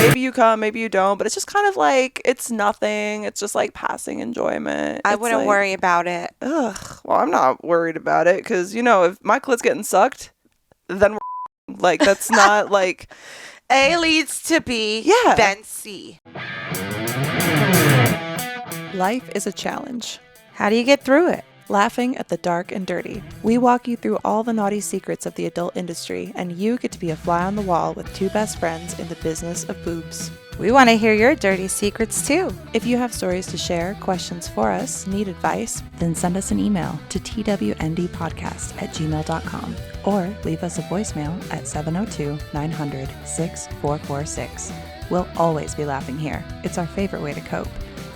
maybe you come, maybe you don't, but it's just kind of like, it's nothing. It's just like passing enjoyment. I It's wouldn't like, worry about it. Ugh. Well, I'm not worried about it because, you know, if my clit's getting sucked, then we're like, that's not like... A leads to B, Yeah. then C. Life is a challenge. How do you get through it? Laughing at the dark and dirty. We walk you through all the naughty secrets of the adult industry, and you get to be a fly on the wall with two best friends in the business of boobs. We want to hear your dirty secrets too. If you have stories to share, questions for us, need advice, then send us an email to twndpodcast@gmail.com or leave us a voicemail at 702-900-6446. We'll always be laughing here. It's our favorite way to cope.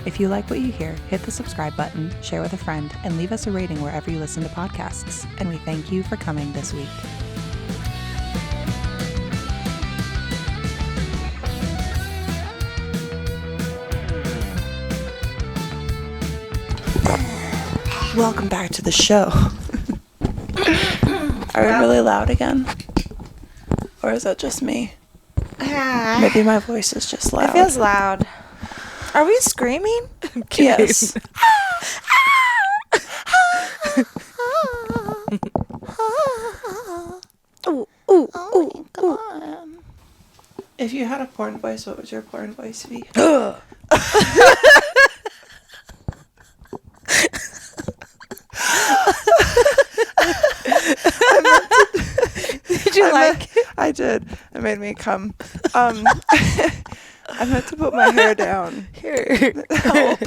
If you like what you hear, hit the subscribe button, share with a friend, and leave us a rating wherever you listen to podcasts. And we thank you for coming this week. Welcome back to the show. Are we really loud again? Or is that just me? Maybe my voice is just loud. It feels loud. Are we screaming? Yes. Ooh, ooh, ooh, come on. If you had a porn voice, what would your porn voice be? Did you like it? I did. It made me come. I meant to put my hair down. Here. Help.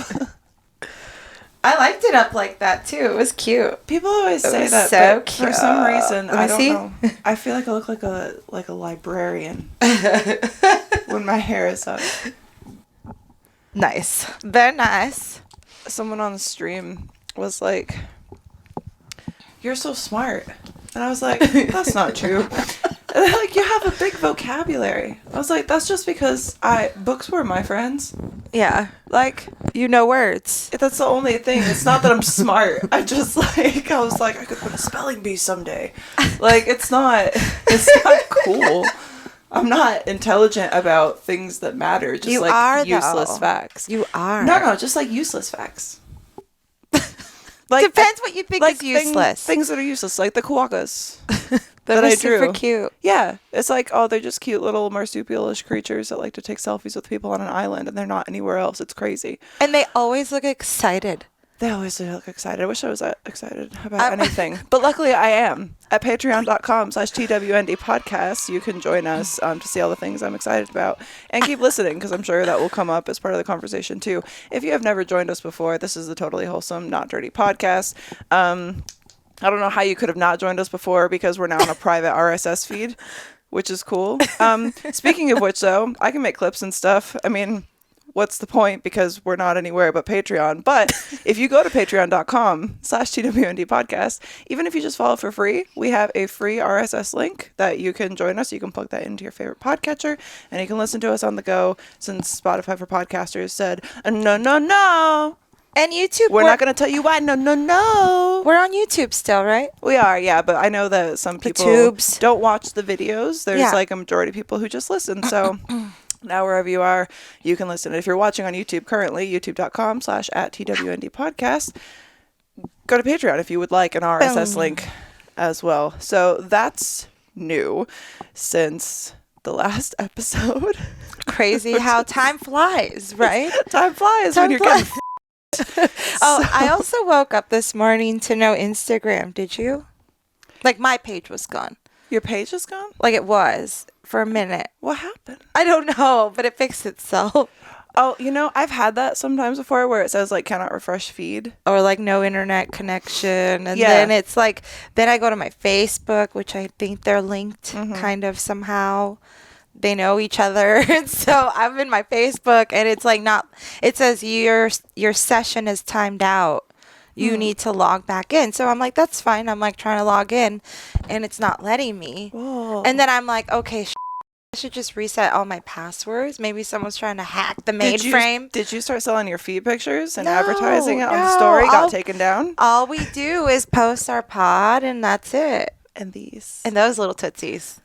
I liked it up like that too. It was cute. People always say that, so but cute. for some reason, Let me I don't see. know. I feel like I look like a librarian when my hair is up. Nice. Very nice. Someone on the stream was like, "You're so smart," and I was like, "That's not true." And they're like, "You have a big vocabulary." I was like, "That's just because books were my friends." Yeah. Like, You know words. that's the only thing. It's not that I'm smart. I was like, I could put a spelling bee someday. Like, it's not cool. I'm not intelligent about things that matter. Just You like are, useless though. facts. You are. No, just like useless facts. Like, Depends what you think like is useless. Things that are useless, like the quokkas. That that I was super drew. cute. Yeah, it's like, oh, they're just cute little marsupial-ish creatures that like to take selfies with people on an island, and they're not anywhere else. It's crazy. And they always look excited. They always look excited. I wish I was that excited about anything. But luckily I am. At patreon.com/TWND podcast, you can join us to see all the things I'm excited about. And keep listening, because I'm sure that will come up as part of the conversation too. If you have never joined us before, this is the Totally Wholesome, Not Dirty podcast. I don't know how you could have not joined us before, because we're now on a private RSS feed, which is cool. Speaking of which, though, I can make clips and stuff. I mean, what's the point? Because we're not anywhere but Patreon. But if you go to patreon.com/TWND podcast, even if you just follow for free, we have a free RSS link that you can join us. You can plug that into your favorite podcatcher, and you can listen to us on the go, since Spotify for Podcasters said, no. And YouTube. We're not going to tell you why. No. We're on YouTube still, right? We are, yeah, but I know that some people tubes. don't watch the videos. There's like a majority of people who just listen. So now wherever you are, you can listen. If you're watching on YouTube currently, youtube.com/@TWND podcast, go to Patreon if you would like an RSS link as well. So that's new since the last episode. Crazy how time flies, right? Time flies when you're getting I also woke up this morning to no Instagram. Did you? Like, my page was gone. Your page is gone? Like, it was for a minute. What happened? I don't know, but it fixed itself. Oh, I've had that sometimes before where it says, like, cannot refresh feed. Or, like, no internet connection. And then it's like, then I go to my Facebook, which I think they're linked kind of somehow. They know each other. And so I'm in my Facebook, and it's like it says your session is timed out. You need to log back in. So I'm like, that's fine. I'm like trying to log in, and it's not letting me. Whoa. And then I'm like, okay, I should just reset all my passwords. Maybe someone's trying to hack the mainframe. Did you start selling your feed pictures and advertising it on the story? Got taken down? All we do is post our pod, and that's it. And these. And those little tootsies.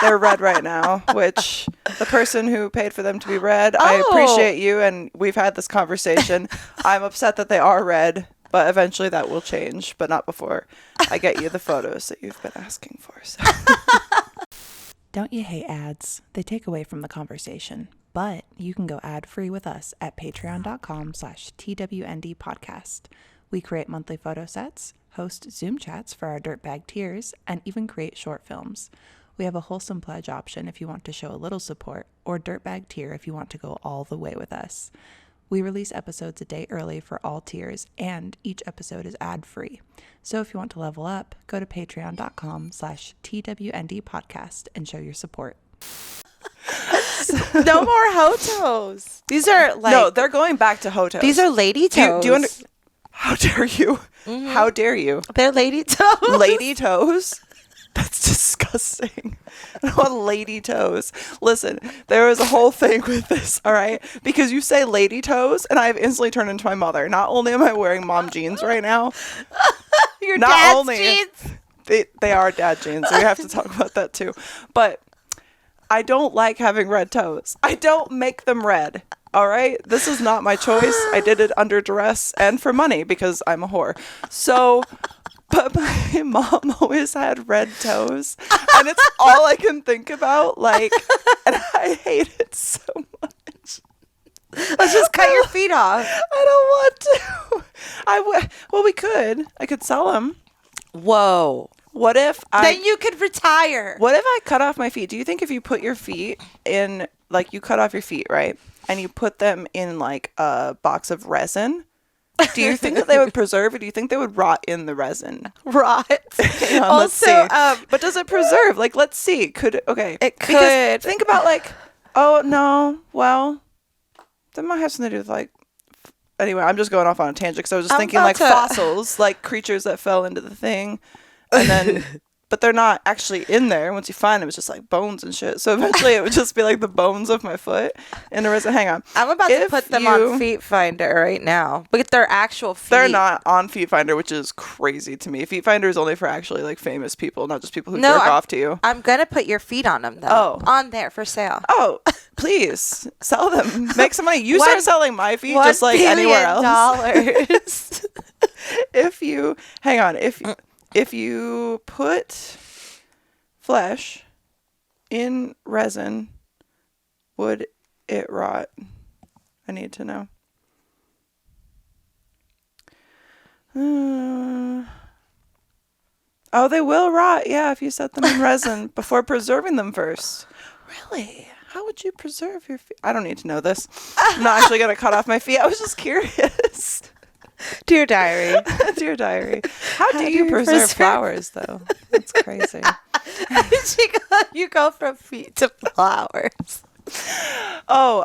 They're red right now, which the person who paid for them to be red, I appreciate you, and we've had this conversation. I'm upset that they are red, but eventually that will change, but not before I get you the photos that you've been asking for. So. Don't you hate ads? They take away from the conversation, but you can go ad-free with us at patreon.com/TWND podcast. We create monthly photo sets, host Zoom chats for our dirtbag tiers, and even create short films. We have a wholesome pledge option if you want to show a little support, or dirtbag tier if you want to go all the way with us. We release episodes a day early for all tiers, and each episode is ad-free. So if you want to level up, go to patreon.com/TWND podcast and show your support. No more Hotos. These are like... No, they're going back to Hotos. These are lady toes. Do you How dare you? Mm-hmm. How dare you? They're lady toes. Lady toes? That's disgusting. I don't want lady toes. Listen, there was a whole thing with this, all right? Because you say lady toes, and I've instantly turned into my mother. Not only am I wearing mom jeans right now. Your dad's jeans? They are dad jeans. So we have to talk about that too. But I don't like having red toes. I don't make them red. All right? This is not my choice. I did it under duress and for money because I'm a whore. So, but my mom always had red toes. And it's all I can think about. Like, and I hate it so much. Let's just cut your feet off. I don't want to. Well, we could. I could sell them. Whoa. What if Then you could retire. What if I cut off my feet? Do you think if you put your feet in, like, you cut off your feet, right? And you put them in, like, a box of resin, do you think that they would preserve, or do you think they would rot in the resin? Rot. Also, but does it preserve? Like, let's see. It could. It could. Because think about, like, oh, no, well, that might have something to do with, like, anyway, I'm just going off on a tangent because I was just thinking, like, fossils, like creatures that fell into the thing. And then, but they're not actually in there. Once you find them, it's just like bones and shit. So eventually it would just be like the bones of my foot in a resin. Hang on. I'm about to put them on Feet Finder right now. Look at their actual feet. They're not on Feet Finder, which is crazy to me. Feet Finder is only for actually like famous people, not just people who jerk off to you. I'm going to put your feet on them though. Oh. On there for sale. Oh, please sell them. Make some money. You start selling my feet just like anywhere else. If you, hang on, if you put flesh in resin, would it rot? I need to know. Oh, they will rot. Yeah, if you set them in resin before preserving them first. Really? How would you preserve your feet? I don't need to know this. I'm not actually going to cut off my feet. I was just curious. Dear diary. Dear diary. How do you preserve flowers, though? That's crazy. You go from feet to flowers. Oh,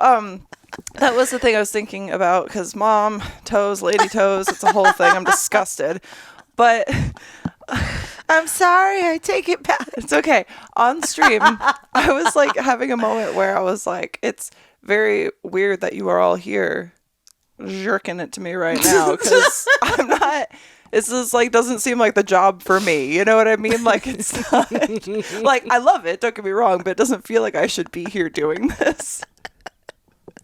that was the thing I was thinking about, because mom, toes, lady toes, it's a whole thing. I'm disgusted. But I'm sorry, I take it back. It's okay. On stream, I was like having a moment where I was like, it's very weird that you are all here jerking it to me right now, because I'm not, this is like, doesn't seem like the job for me, you know what I mean? Like, it's not, like, I love it, don't get me wrong, but it doesn't feel like I should be here doing this.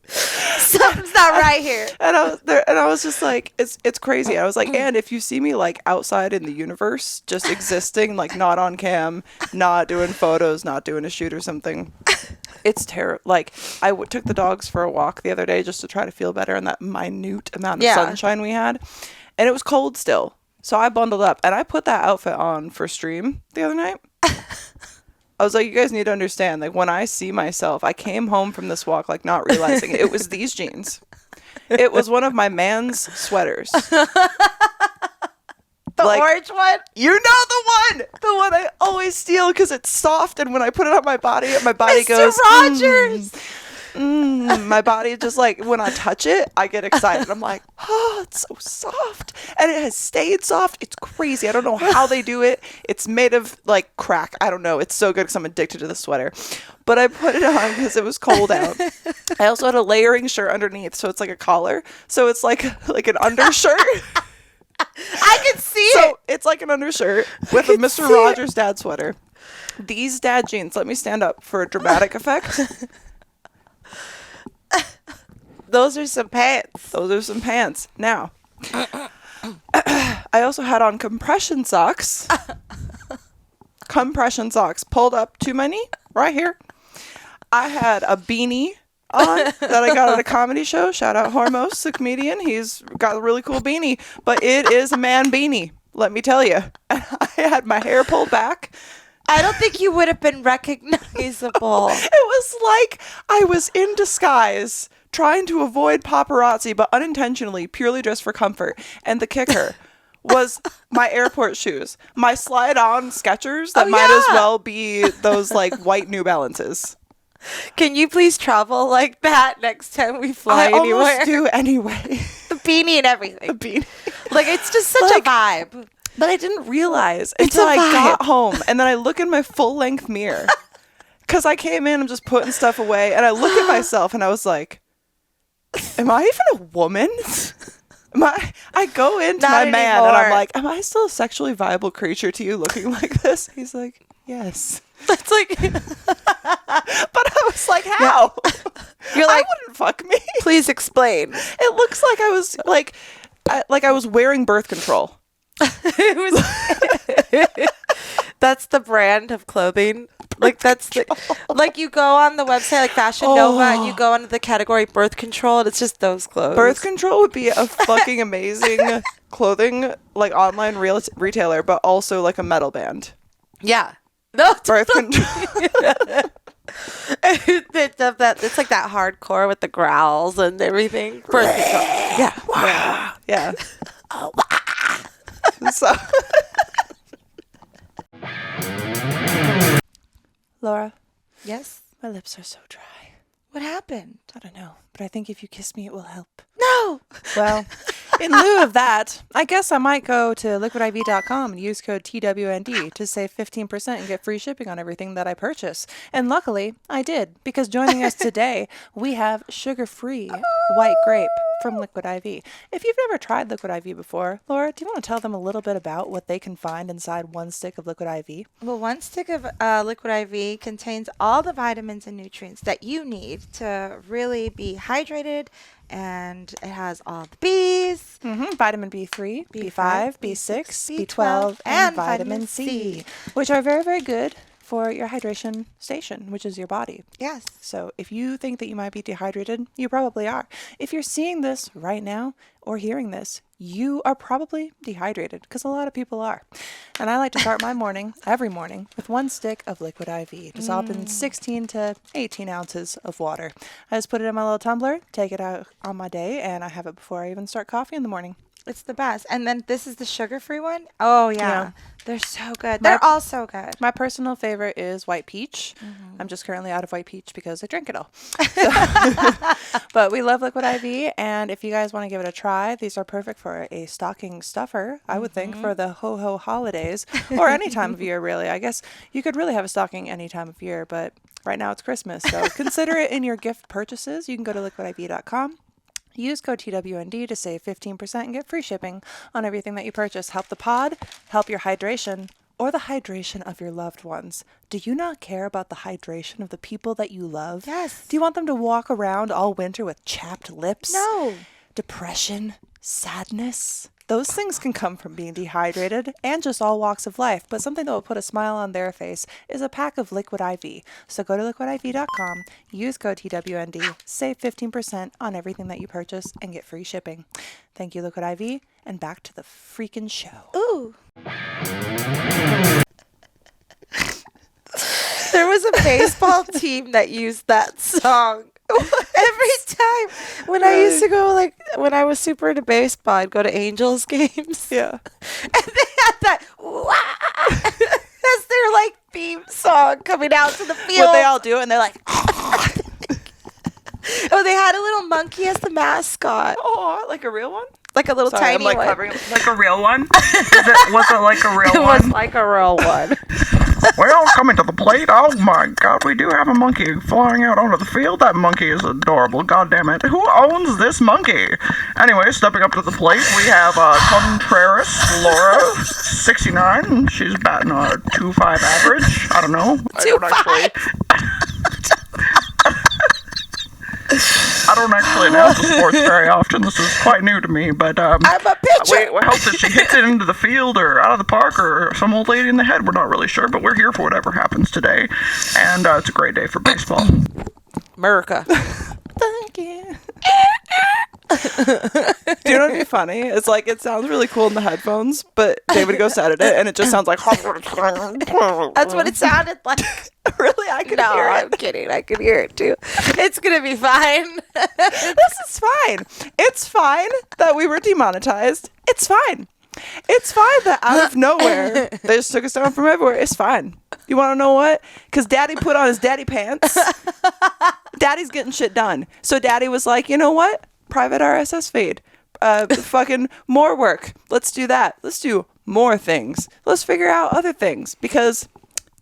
Something's not right here. And I was there, and I was just like, it's crazy. I was like, and if you see me like outside in the universe, just existing, like not on cam, not doing photos, not doing a shoot or something, it's terrible. Like, I took the dogs for a walk the other day just to try to feel better in that minute amount of sunshine we had, and it was cold still. So I bundled up, and I put that outfit on for stream the other night. I was like, you guys need to understand, like, when I see myself, I came home from this walk, like, not realizing it was these jeans. It was one of my man's sweaters. The orange one? You know the one I always steal because it's soft, and when I put it on my body Mr. goes, Rogers! My body just, like, when I touch it, I get excited. I'm like, oh, it's so soft. And it has stayed soft. It's crazy. I don't know how they do it. It's made of, like, crack. I don't know. It's so good because I'm addicted to the sweater. But I put it on because it was cold out. I also had a layering shirt underneath, so it's like a collar. So it's like an undershirt. I can see it. So it's like an undershirt with a Mr. Rogers dad sweater. These dad jeans, let me stand up for a dramatic effect. Those are some pants. Those are some pants. Now, I also had on compression socks. Compression socks pulled up to my knee, right here. I had a beanie on that I got at a comedy show. Shout out Hormos, the comedian. He's got a really cool beanie, but it is a man beanie, let me tell you. And I had my hair pulled back. I don't think you would have been recognizable. It was like I was in disguise, trying to avoid paparazzi, but unintentionally, purely just for comfort. And the kicker was my airport shoes, my slide-on Skechers that might as well be those like white New Balances. Can you please travel like that next time we fly anywhere? I almost do anyway. The beanie and everything. The beanie. Like, it's just such a vibe. But I didn't realize until I got home. And then I look in my full-length mirror. Because I came in, I'm just putting stuff away. And I look at myself and I was like, am I even a woman? I go into Not my anymore. man and I'm like, am I still a sexually viable creature to you looking like this? He's like, yes. That's like... But I was like, how? Yeah. You're like, I wouldn't fuck me. Please explain. It looks like I was like I was wearing birth control. That's the brand of clothing. Like, that's the, like, you go on the website like Fashion Nova and you go under the category birth control and it's just those clothes. Birth control would be a fucking amazing clothing like online retailer, but also like a metal band. Yeah. No, birth control. It's like that hardcore with the growls and everything. Birth control. Yeah. Wow. Yeah. So Laura. Yes? My lips are so dry. What happened? I don't know, but I think if you kiss me, it will help. No! Well, in lieu of that, I guess I might go to liquidiv.com and use code TWND to save 15% and get free shipping on everything that I purchase. And luckily, I did, because joining us today, we have sugar-free white grape from Liquid IV. If you've never tried Liquid IV before, Laura, do you want to tell them a little bit about what they can find inside one stick of Liquid IV? Well, one stick of Liquid IV contains all the vitamins and nutrients that you need to really be hydrated, and it has all the B's. Vitamin B3, B5, B6, B12, and vitamin C, which are very, very good for your hydration station, which is your body. Yes. So if you think that you might be dehydrated, you probably are. If you're seeing this right now or hearing this, you are probably dehydrated, because a lot of people are. And I like to start my morning, every morning, with one stick of Liquid IV, dissolved in 16 to 18 ounces of water. I just put it in my little tumbler, take it out on my day, and I have it before I even start coffee in the morning. It's the best. And then this is the sugar-free one. Oh, yeah. They're so good. They're all so good. My personal favorite is white peach. I'm just currently out of white peach because I drank it all. So, but we love Liquid IV, and if you guys want to give it a try, these are perfect for a stocking stuffer, I would think, for the ho-ho holidays, or any time of year, really. I guess you could really have a stocking any time of year, but right now it's Christmas, so consider it in your gift purchases. You can go to liquidiv.com. Use code TWND to save 15% and get free shipping on everything that you purchase. Help the pod, help your hydration, or the hydration of your loved ones. Do you not care about the hydration of the people that you love? Yes. Do you want them to walk around all winter with chapped lips? No. Depression? Sadness? Those things can come from being dehydrated and just all walks of life, but something that will put a smile on their face is a pack of Liquid IV. So go to liquidiv.com, use code TWND, save 15% on everything that you purchase, and get free shipping. Thank you, Liquid IV, and back to the freaking show. Ooh. There was a baseball team that used that song. Every time when I used to go, like, when I was super into baseball, I'd go to Angels games. Yeah. And they had that as their, like, theme song coming out to the field. What they all do, and they're like, oh, they had a little monkey as the mascot. oh, like a real one? Like a little Sorry, tiny I'm like one. covering, like a real one? Was it like a real one? It was like a real one. Well, coming to the plate, oh my god, we do have a monkey flying out onto the field. That monkey is adorable, god damn it. Who owns this monkey? Anyway, stepping up to the plate, we have Contreras Laura, 69. She's batting a 2.5 average. I don't know. 2.5. I don't actually announce the sports very often. This is quite new to me, but I'm a pitcher. we hope that she hits it into the field or out of the park or some old lady in the head. We're not really sure, but we're here for whatever happens today, and it's a great day for baseball. America. Thank you. Do you know what'd be funny? It's like it sounds really cool in the headphones, but David goes at it and it just sounds like. That's what it sounded like. Really, I could hear it. I'm kidding. I could hear it too. It's gonna be fine. This is fine. It's fine that we were demonetized. It's fine. It's fine that out of nowhere they just took us down from everywhere. It's fine. You want to know what? Because Daddy put on his daddy pants. Daddy's getting shit done. So Daddy was like, you know what? Private RSS feed. Fucking more work. Let's do that. Let's do more things. Let's figure out other things because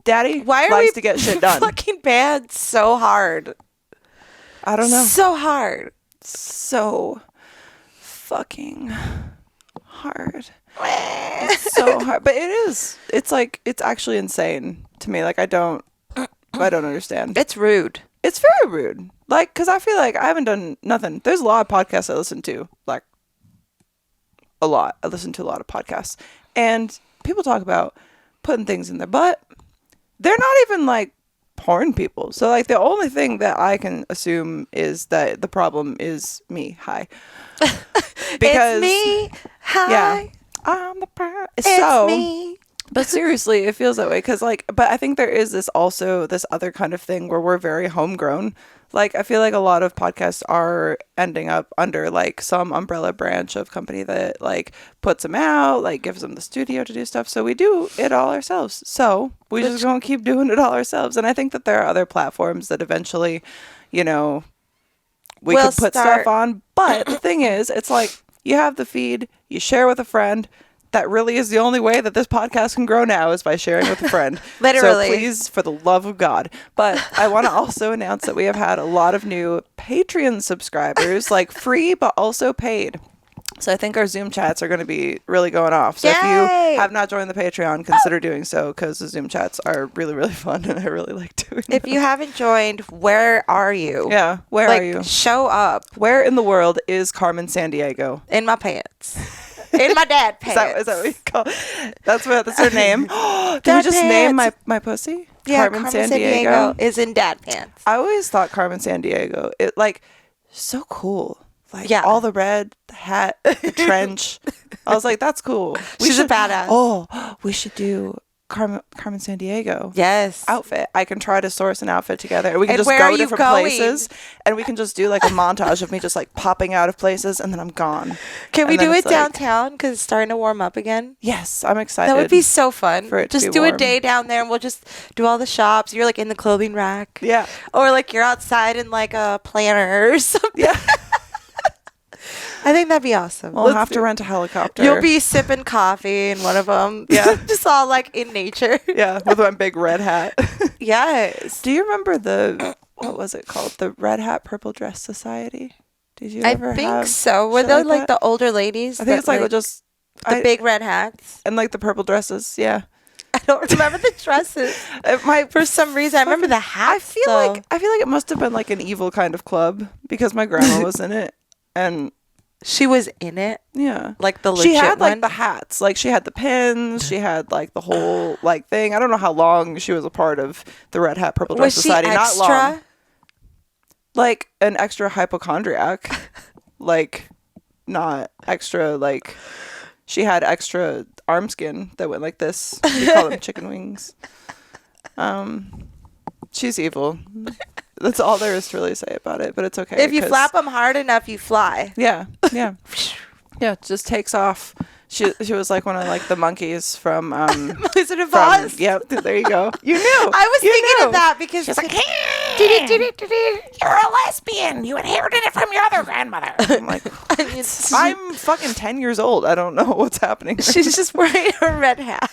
Daddy likes to get shit done. Fucking banned so hard. I don't know. So hard. So fucking hard. It's so hard, but it is. It's like it's actually insane to me. Like I don't understand. It's rude. It's very rude. Like, because I feel like I haven't done nothing. There's a lot of podcasts I listen to. Like, a lot. I listen to a lot of podcasts. And people talk about putting things in their butt. They're not even, like, porn people. So, like, the only thing that I can assume is that the problem is me. Hi. Because, it's me. Hi. Yeah. I'm the problem. It's me. But seriously, it feels that way because, like, but I think there is this other kind of thing where we're very homegrown. Like, I feel like a lot of podcasts are ending up under, like, some umbrella branch of company that, like, puts them out, like, gives them the studio to do stuff. So we do it all ourselves. So we just gonna keep doing it all ourselves. And I think that there are other platforms that eventually, you know, we could put stuff on. But the thing is, it's like you have the feed, you share with a friend. That really is the only way that this podcast can grow now is by sharing with a friend. Literally. So please, for the love of God. But I want to also announce that we have had a lot of new Patreon subscribers, like free, but also paid. So I think our Zoom chats are going to be really going off. So If you have not joined the Patreon, consider doing so because the Zoom chats are really, really fun and I really like doing them. If you haven't joined, where are you? Yeah, where are you? Show up. Where in the world is Carmen Sandiego? In my pants. In my dad pants. Is that what you call it? That's her name. Did we just name my pussy? Yeah, Carmen Sandiego is in dad pants. I always thought Carmen Sandiego, so cool. Like, all the red, the hat, the trench. I was like, that's cool. She's a badass. Oh, we should do Carmen Sandiego. Yes. Outfit. I can try to source an outfit together. And we can just go different places. And we can just do like a montage of me just like popping out of places and then I'm gone. Can we do it downtown? Because it's starting to warm up again. Yes, I'm excited. That would be so fun. For it just to be do warm. a day down there and we'll just do all the shops. You're like in the clothing rack. Yeah. Or like you're outside in like a planner or something. Yeah. I think that'd be awesome. We'll have to rent a helicopter. You'll be sipping coffee in one of them. Yeah. Just all like in nature. Yeah, with my big red hat. Yes. Do you remember what was it called? The Red Hat Purple Dress Society? Did you ever have? I think so. Were they like the older ladies? I think it's like just the big red hats. And like the purple dresses, yeah. I don't remember the dresses. For some reason, I remember the hats. I feel like it must have been like an evil kind of club because my grandma was in it and she was in it. Yeah. Like the legit She had like one? the hats. Like she had the pins. She had like the whole like thing. I don't know how long she was a part of the Red Hat Purple Dress Society. Was she Not long. Like an extra hypochondriac. Like not extra like she had extra arm skin that went like this. We call them chicken wings. She's evil. That's all there is to really say about it, but it's okay. If you flap them hard enough, you fly. Yeah, yeah. Yeah, it just takes off. She was like one of like the monkeys from Wizard of Oz. Yep, there you go. You knew. I was thinking of that because she's like, You're a lesbian. You inherited it from your other grandmother. I'm like, I'm fucking 10 years old. I don't know what's happening. She's just wearing a red hat.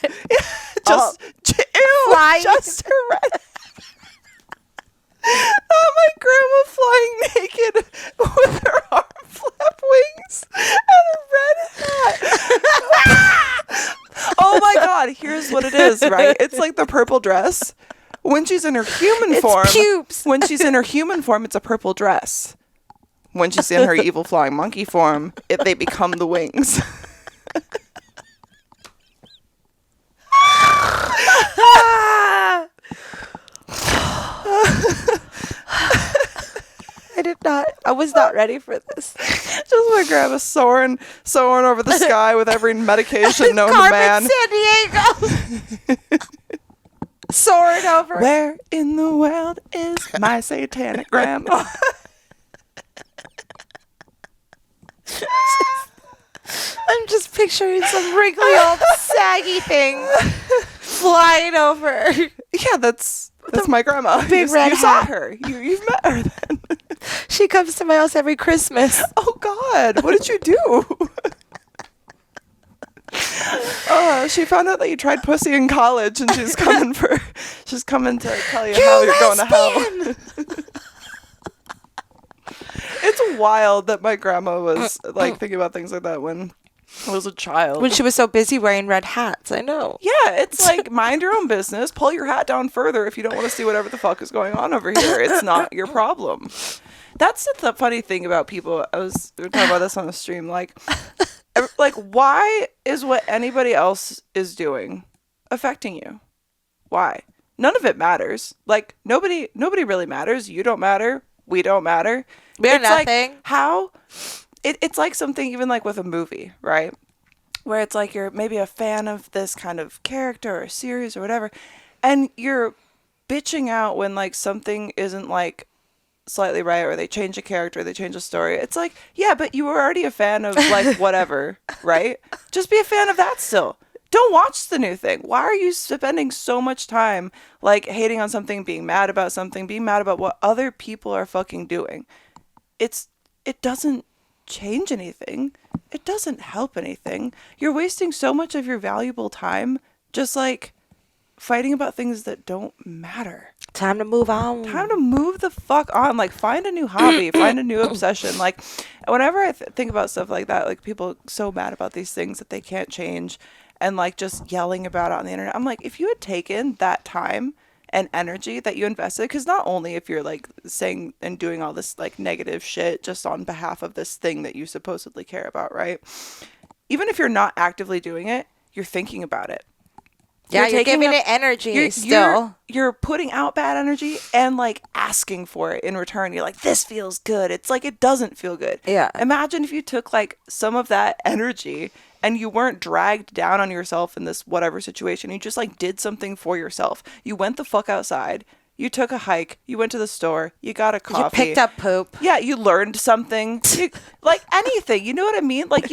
Just her red hat. Oh, my grandma flying naked with her arm flap wings and a red hat. Oh my God, here's what it is, right? It's like the purple dress. When she's in her human form, pubes. When she's in her human form, it's a purple dress. When she's in her evil flying monkey form, they become the wings. I was not ready for this. Just my grandma soaring over the sky with every medication known to man. San Diego. Soaring over. Where in the world is my satanic grandma? I'm just picturing some wrinkly old saggy thing flying over. Yeah, that's my grandma. Big red you hat. saw her. You've met her then. She comes to my house every Christmas. Oh God, what did you do? She found out that you tried pussy in college, and she's coming to tell you how you're going to hell. It's wild that my grandma was like thinking about things like that when I was a child. When she was so busy wearing red hats, I know. Yeah, it's like, mind your own business. Pull your hat down further if you don't want to see whatever the fuck is going on over here. It's not your problem. That's the funny thing about people. We were talking about this on the stream. Like, why is what anybody else is doing affecting you? Why? None of it matters. Like, nobody really matters. You don't matter. We don't matter. We're nothing. Like, how? It's like something even like with a movie, right? Where it's like you're maybe a fan of this kind of character or series or whatever, and you're bitching out when like something isn't like slightly right, or they change a character, they change a story. It's like, yeah, but you were already a fan of like whatever, right? Just be a fan of that still. Don't watch the new thing. Why are you spending so much time like hating on something, being mad about something, being mad about what other people are fucking doing? It doesn't change anything. It doesn't help anything. You're wasting so much of your valuable time just like fighting about things that don't matter. Time to move on. Time to move the fuck on. Like, find a new hobby, find a new obsession. Like, whenever I think about stuff like that, like people so mad about these things that they can't change and like just yelling about it on the internet. I'm like, if you had taken that time and energy that you invested, because not only if you're like saying and doing all this like negative shit just on behalf of this thing that you supposedly care about, right? Even if you're not actively doing it, you're thinking about it. Yeah, you're giving it energy still. You're putting out bad energy and like asking for it in return. You're like, this feels good. It's like, it doesn't feel good. Yeah. Imagine if you took like some of that energy and you weren't dragged down on yourself in this whatever situation. You just like did something for yourself. You went the fuck outside. You took a hike. You went to the store. You got a coffee. You picked up poop. Yeah, you learned something. Like anything. You know what I mean? Like,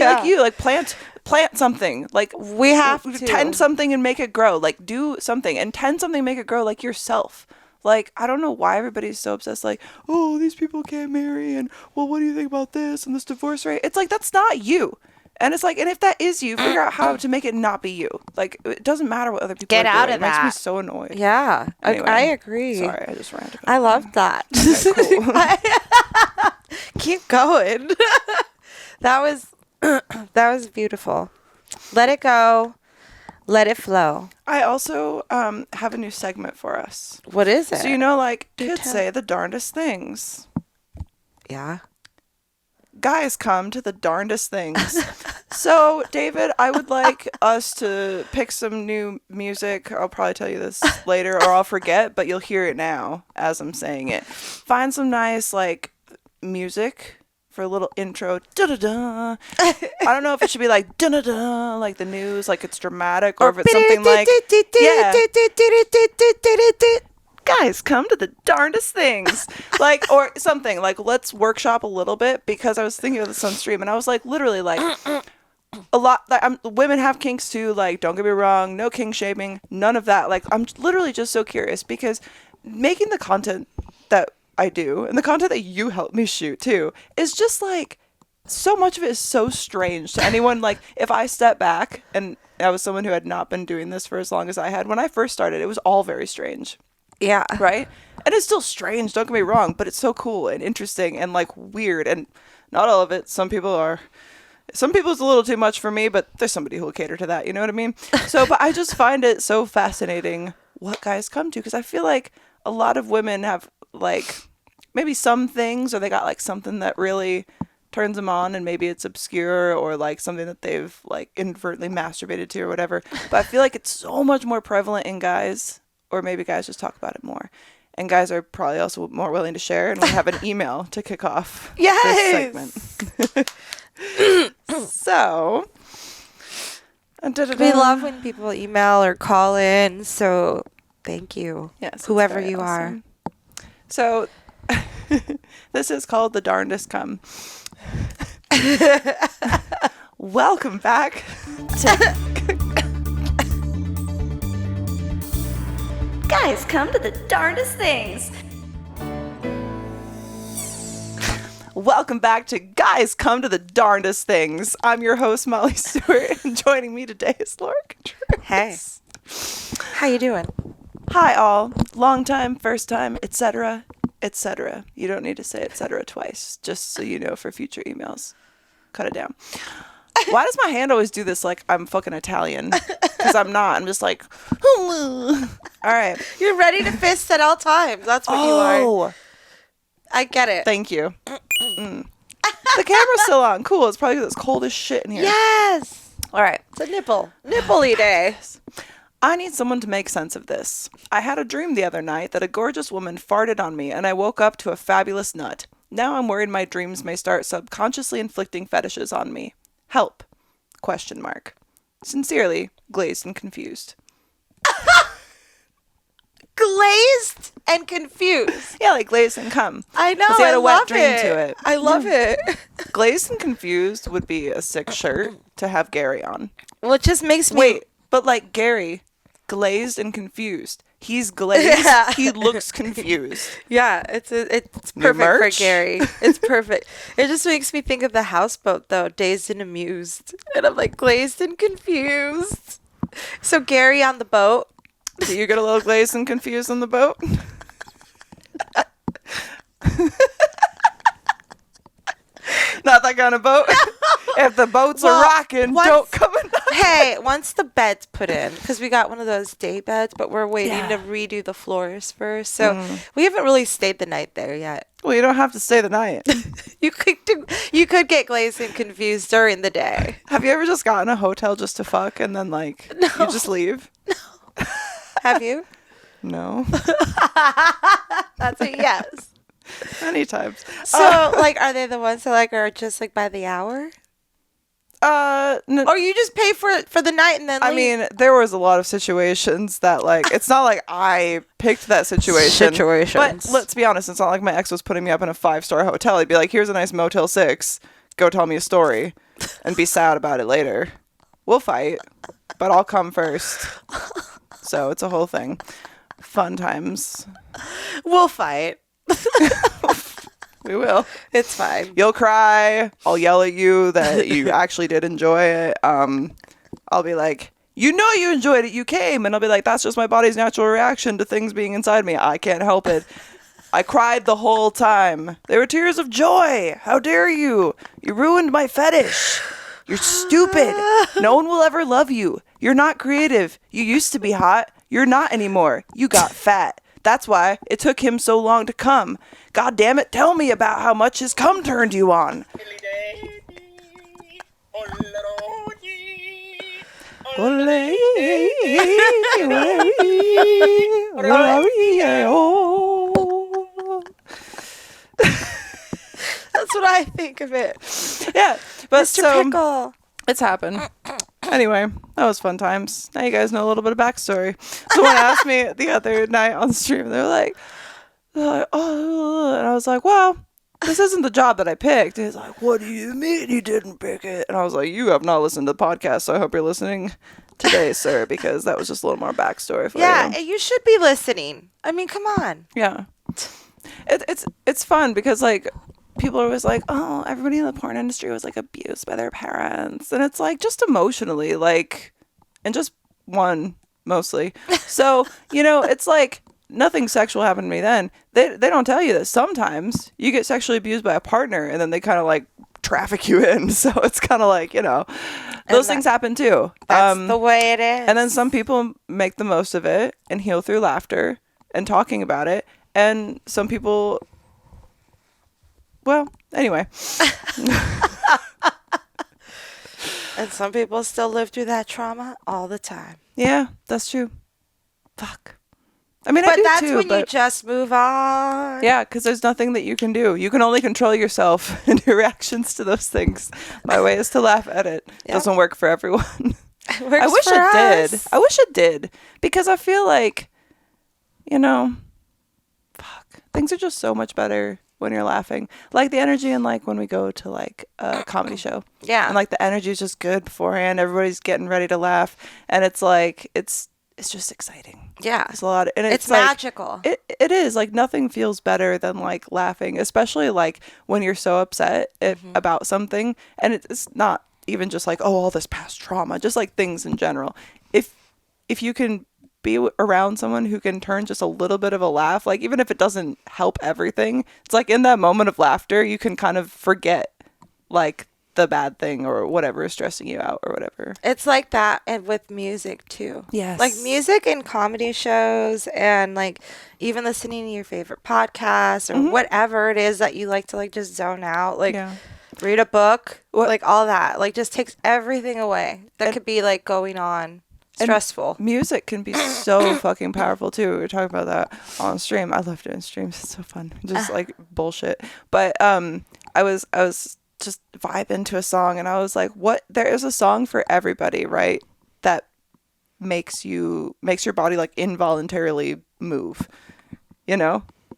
plant something. Like, we have to tend something and make it grow. Like, do something and tend something, make it grow, like yourself. Like, I don't know why everybody's so obsessed. Like, oh, these people can't marry, and well, what do you think about this and this divorce rate? It's like, that's not you. And it's like, and if that is you, figure out how to make it not be you. Like, it doesn't matter what other people get are out doing. of that. It makes me so annoyed. Yeah, anyway, I agree. Sorry, I just ranted. I love that. Okay, cool. Keep going. That was beautiful. Let it go. Let it flow. I also have a new segment for us. What is it? So, you know, like, kids say the darndest things. Yeah. Guys come to the darndest things. So, David, I would like us to pick some new music. I'll probably tell you this later, or I'll forget, but you'll hear it now as I'm saying it. Find some nice, like, music for a little intro. Da-da-da. I don't know if it should be like da-da-da, like the news, like it's dramatic, or if it's something like, yeah. Guys, come to the darndest things. Like, or something like, let's workshop a little bit, because I was thinking of this on stream and I was like, literally, like, a lot, like, women have kinks too. Like, don't get me wrong, no kink shaming, none of that. Like, I'm literally just so curious, because making the content that I do, and the content that you help me shoot too, is just like, so much of it is so strange to anyone. Like, if I step back, and I was someone who had not been doing this for as long as I had, when I first started, it was all very strange. Yeah. Right? And it's still strange, don't get me wrong, but it's so cool and interesting and like weird, and not all of it. Some people it's a little too much for me, but there's somebody who will cater to that, you know what I mean? So, but I just find it so fascinating what guys come to, because I feel like a lot of women have like maybe some things, or they got like something that really turns them on, and maybe it's obscure or like something that they've like inadvertently masturbated to or whatever. But I feel like it's so much more prevalent in guys, or maybe guys just talk about it more. And guys are probably also more willing to share, and we have an email to kick off this segment. So, we love when people email or call in, so thank you. Yes, whoever you awesome. Are. So, this is called The Darndest Come. Welcome back to Guys Come to the Darndest Things. Welcome back to Guys Come to the Darndest Things. I'm your host, Molly Stewart, and joining me today is Laura Contreras. Hey. How you doing? Hi, all. Long time, first time, etc., etc. You don't need to say etc. twice, just so you know for future emails. Cut it down. Why does my hand always do this like I'm fucking Italian? Because I'm not. I'm just like, all right. You're ready to fist at all times. That's what you are. I get it. Thank you. The camera's still on. Cool. It's probably because it's cold as shit in here. Yes. All right. It's a nipple-y day. I need someone to make sense of this. I had a dream the other night that a gorgeous woman farted on me, and I woke up to a fabulous nut. Now I'm worried my dreams may start subconsciously inflicting fetishes on me. Help. ? Sincerely, glazed and confused. Glazed and confused. Yeah, like glazed and cum. I know. He had a wet love dream it. to it. I love it. Glazed and confused would be a sick shirt to have Gary on. Well, it just makes me... Wait, but like Gary, glazed and confused. He's glazed. Yeah. He looks confused. Yeah, it's perfect for Gary. It's perfect. It just makes me think of the houseboat, though, dazed and amused. And I'm like, glazed and confused. So Gary on the boat. Do you get a little glazed and confused on the boat? Not that kind of boat. If the boats are rocking, don't come in. Hey, once the bed's put in, because we got one of those day beds, but we're waiting to redo the floors first. So we haven't really stayed the night there yet. Well, you don't have to stay the night. You could get glazed and confused during the day. Have you ever just gotten a hotel just to fuck and then like you just leave? No. Have you? No. That's a yes. Many times. So, like, are they the ones that like are just like by the hour? No. Or you just pay for the night and then leave? I mean, there was a lot of situations that like it's not like I picked that situation. But let's be honest, it's not like my ex was putting me up in a 5-star hotel. He'd be like, "Here's a nice Motel 6. Go tell me a story," and be sad about it later. We'll fight, but I'll come first. So it's a whole thing. Fun times. We'll fight. We will. It's fine. You'll cry. I'll yell at you that you actually did enjoy it. I'll be like, you know you enjoyed it. You came. And I'll be like, that's just my body's natural reaction to things being inside me. I can't help it. I cried the whole time. They were tears of joy. How dare you? You ruined my fetish. You're stupid. No one will ever love you. You're not creative. You used to be hot. You're not anymore. You got fat. That's why it took him so long to come. God damn it, tell me about how much his cum turned you on. That's what I think of it. Yeah, but Mr. Pickle. It's happened. Anyway, that was fun times. Now you guys know a little bit of backstory. Someone asked me the other night on stream, they're like, oh, and I was like, well, this isn't the job that I picked. And he's like, what do you mean you didn't pick it? And I was like, you have not listened to the podcast, so I hope you're listening today, sir, because that was just a little more backstory for you. Yeah, you should be listening. I mean, come on. Yeah. It's fun because like people are always like, oh, everybody in the porn industry was like abused by their parents, and it's like just emotionally, like, and just one mostly. So it's like nothing sexual happened to me then. They don't tell you that sometimes you get sexually abused by a partner, and then they kind of like traffic you in. So it's kind of like those things happen too. That's the way it is. And then some people make the most of it and heal through laughter and talking about it. And some people, well, anyway. And some people still live through that trauma all the time. Yeah, that's true. Fuck. I mean, but I do that's too, when but you just move on. yeah, because there's nothing that you can do. You can only control yourself and your reactions to those things. My way is to laugh at it. Yeah. Doesn't work for everyone. It works I wish for it us. did. I wish it did. Because I feel like, fuck. Things are just so much better when you're laughing. Like the energy in like when we go to like a comedy show. Yeah. And like the energy is just good beforehand. Everybody's getting ready to laugh. And it's like, it's just exciting. Yeah. It's a lot of, and It's like, magical. It is like nothing feels better than like laughing, especially like when you're so upset about something, and it's not even just like, oh, all this past trauma, just like things in general. If you can be around someone who can turn just a little bit of a laugh, like even if it doesn't help everything, it's like in that moment of laughter you can kind of forget like the bad thing or whatever is stressing you out or whatever. It's like that and with music too. Yes. Like music and comedy shows and like even listening to your favorite podcast or whatever it is that you like to like just zone out. Like read a book, like all that. Like just takes everything away that could be like going on stressful. And music can be so fucking powerful too. We were talking about that on stream. I love doing streams. It's so fun. Just like bullshit. But I was just vibing to a song and I was like, what? There is a song for everybody, right? That makes your body like involuntarily move.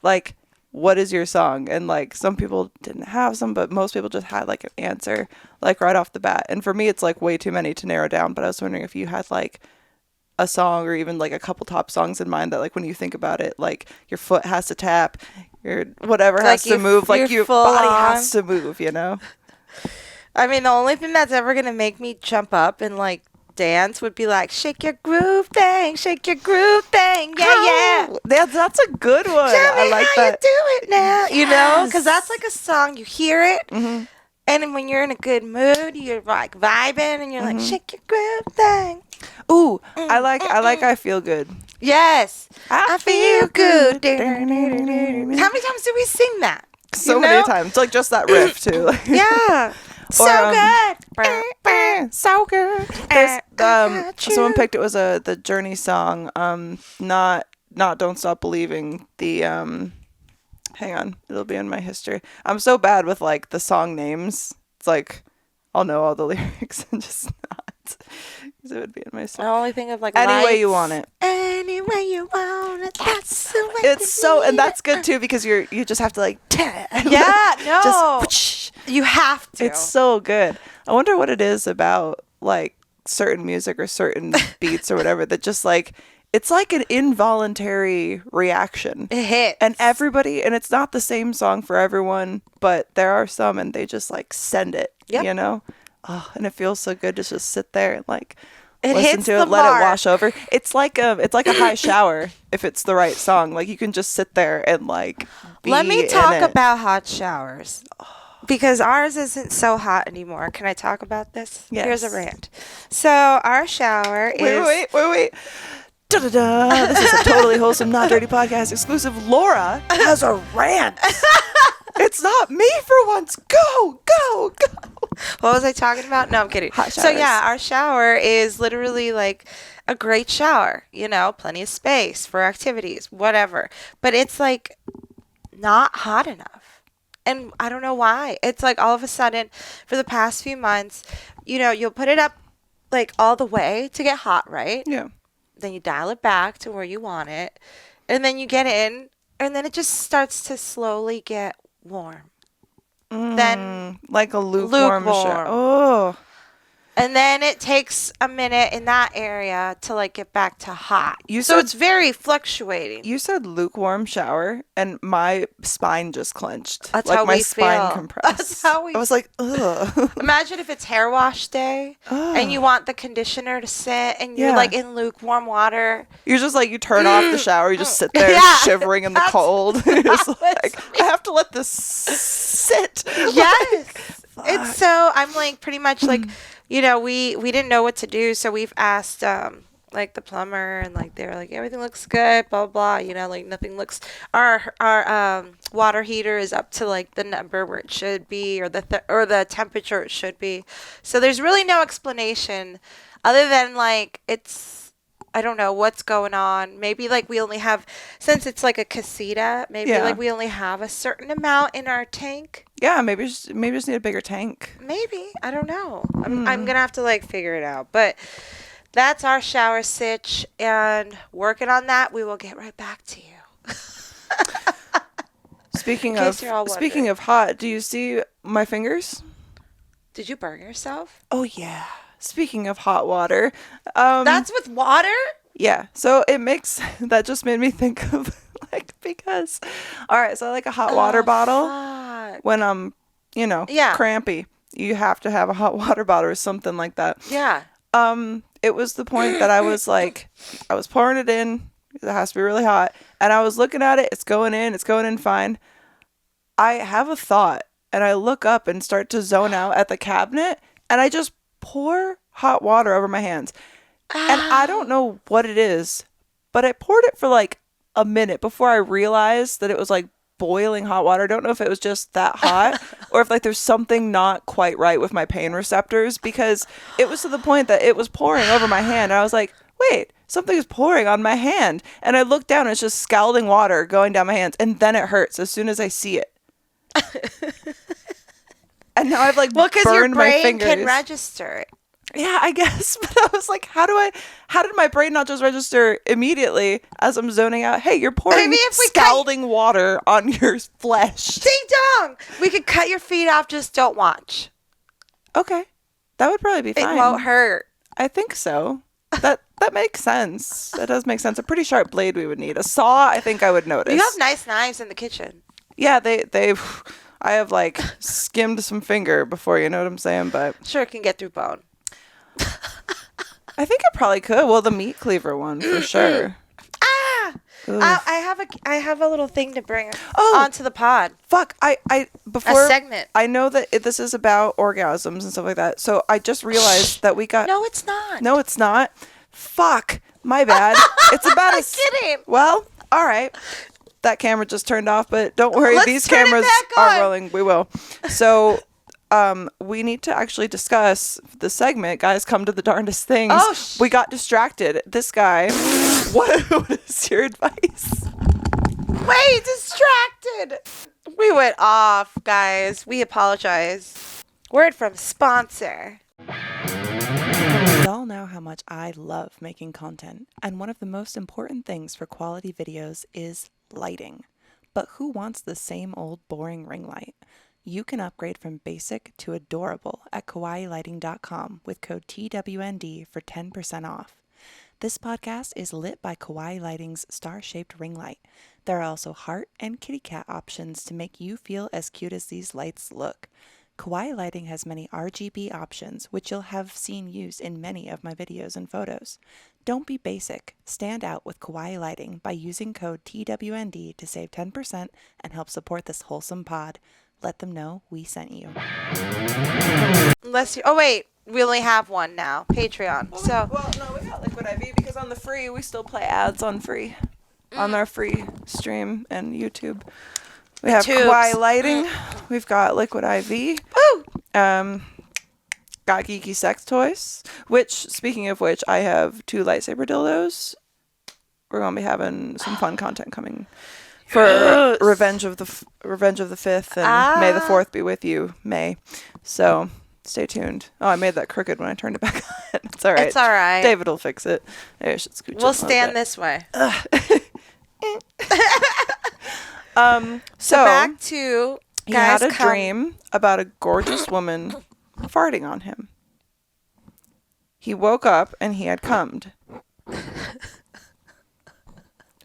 Like what is your song? And like some people didn't have some, but most people just had like an answer like right off the bat. And for me it's like way too many to narrow down, but I was wondering if you had like a song or even like a couple top songs in mind that like when you think about it, like your foot has to tap, your whatever has to move, like your body has to move, I mean, the only thing that's ever gonna make me jump up and like dance would be like shake your groove thing, yeah. That's a good one. Tell me I like how that. you do it now, because that's like a song you hear it, and then when you're in a good mood, you're like vibing, and you're like shake your groove thing. Ooh, I like I feel good. Yes, I feel good. How many times do we sing that? So many times, like just that riff too. Yeah. So good. So good. There's, someone picked it was the Journey song. Not Don't Stop Believing. The hang on, it'll be in my history. I'm so bad with like the song names. It's like I'll know all the lyrics and just not. Because it would be in my song. I only think of like Any Way You lights. Want It. Any way you want it. That's the way. It's so, and that's good too because you just have to like. Yeah, no. Just, you have to. It's so good. I wonder what it is about like certain music or certain beats or whatever that just like it's like an involuntary reaction. It hits. And it's not the same song for everyone, but there are some and they just like send it. Yep. Oh, and it feels so good to just sit there and like it listen hits to the it, let mark. it wash over. It's like a high shower if it's the right song. Like you can just sit there and like be Let me in talk it. about hot showers. Because ours isn't so hot anymore. Can I talk about this? Yes. Here's a rant. So our shower is Wait. Da-da-da. This is a totally wholesome, not dirty podcast exclusive. Laura has a rant. It's not me for once. Go. What was I talking about? No, I'm kidding. Hot So showers. yeah, our shower is literally like a great shower, plenty of space for activities, whatever. But it's like not hot enough. And I don't know why. It's like all of a sudden for the past few months, you'll put it up like all the way to get hot, right? Yeah. Then you dial it back to where you want it. And then you get in and then it just starts to slowly get warm. Then like a lukewarm shower. lukewarm. Oh. And then it takes a minute in that area to like get back to hot. So it's very fluctuating. You said lukewarm shower, and my spine just clenched. That's like how my we spine feel. compressed. That's how we I was like, ugh. Imagine if it's hair wash day and you want the conditioner to sit and you're like in lukewarm water. You're just like, you turn off the shower, you just sit there shivering in the cold. You're just like, I have to let this sit. Yes. It's so, I'm like pretty much like, you know, we didn't know what to do. So we've asked like the plumber, and like they're like, everything looks good, blah, blah, blah. You know, like nothing looks, our water heater is up to like the number where it should be, or the temperature it should be. So there's really no explanation other than like, I don't know what's going on. Maybe like we only have, since it's like a casita, maybe like we only have a certain amount in our tank. Yeah, maybe just need a bigger tank. Maybe. I don't know. I'm going to have to like figure it out. But that's our shower sitch, and working on that, we will get right back to you. Speaking of hot, do you see my fingers? Did you burn yourself? Oh yeah. Speaking of hot water, that's with water? Yeah. So that just made me think of like, because, all right, so like a hot water bottle, when I'm, crampy, you have to have a hot water bottle or something like that. Yeah. It was the point that I was like, I was pouring it in. It has to be really hot. And I was looking at it. It's going in fine. I have a thought, and I look up and start to zone out at the cabinet, and I just pour hot water over my hands. And I don't know what it is, but I poured it for like a minute before I realized that it was like boiling hot water. I don't know if it was just that hot or if like there's something not quite right with my pain receptors, because it was to the point that it was pouring over my hand. And I was like, wait, something is pouring on my hand. And I looked down and it's just scalding water going down my hands. And then it hurts as soon as I see it. And now I've like burned my fingers. Well, because your brain can register. Yeah, I guess. But I was like, how did my brain not just register immediately as I'm zoning out? Hey, you're pouring scalding water on your flesh. Ding dong! We could cut your feet off, just don't watch. Okay. That would probably be fine. It won't hurt. I think so. That makes sense. That does make sense. A pretty sharp blade we would need. A saw, I think I would notice. You have nice knives in the kitchen. Yeah, I have like skimmed some finger before, you know what I'm saying? But sure, it can get through bone. I think it probably could. Well, the meat cleaver one for sure. I have a little thing to bring onto the pod. Fuck! Before a segment. I know that this is about orgasms and stuff like that. So I just realized that we got. No, it's not. No, it's not. Fuck! My bad. It's about I'm kidding. Well, all right. That camera just turned off, but don't worry. These cameras are rolling. We will. So. We need to actually discuss the segment. Guys, come to the darndest things. We got distracted. This guy, what is your advice? Way distracted. We went off, guys. We apologize. Word from sponsor. Y'all know how much I love making content, and one of the most important things for quality videos is lighting. But who wants the same old boring ring light? You can upgrade from basic to adorable at kawaiilighting.com with code TWND for 10% off. This podcast is lit by Kawaii Lighting's star-shaped ring light. There are also heart and kitty cat options to make you feel as cute as these lights look. Kawaii Lighting has many RGB options, which you'll have seen used in many of my videos and photos. Don't be basic. Stand out with Kawaii Lighting by using code TWND to save 10% and help support this wholesome pod. Let them know we sent you. Oh, wait. We only have one now. Patreon. No, we got Liquid IV because on the free, we still play ads on free. On our free stream and YouTube. We have Kawaii Lighting. We've got Liquid IV. Woo! Got Geeky Sex Toys. Which, speaking of which, I have 2 lightsaber dildos. We're going to be having some fun content coming. For Revenge of the 5th and May the 4th be with you, May. So stay tuned. Oh, I made that crooked when I turned it back on. It's all right. It's all right. David will fix it. Maybe I should scooch We'll stand this way. So back to he had a dream about a gorgeous woman farting on him. He woke up and he had cummed.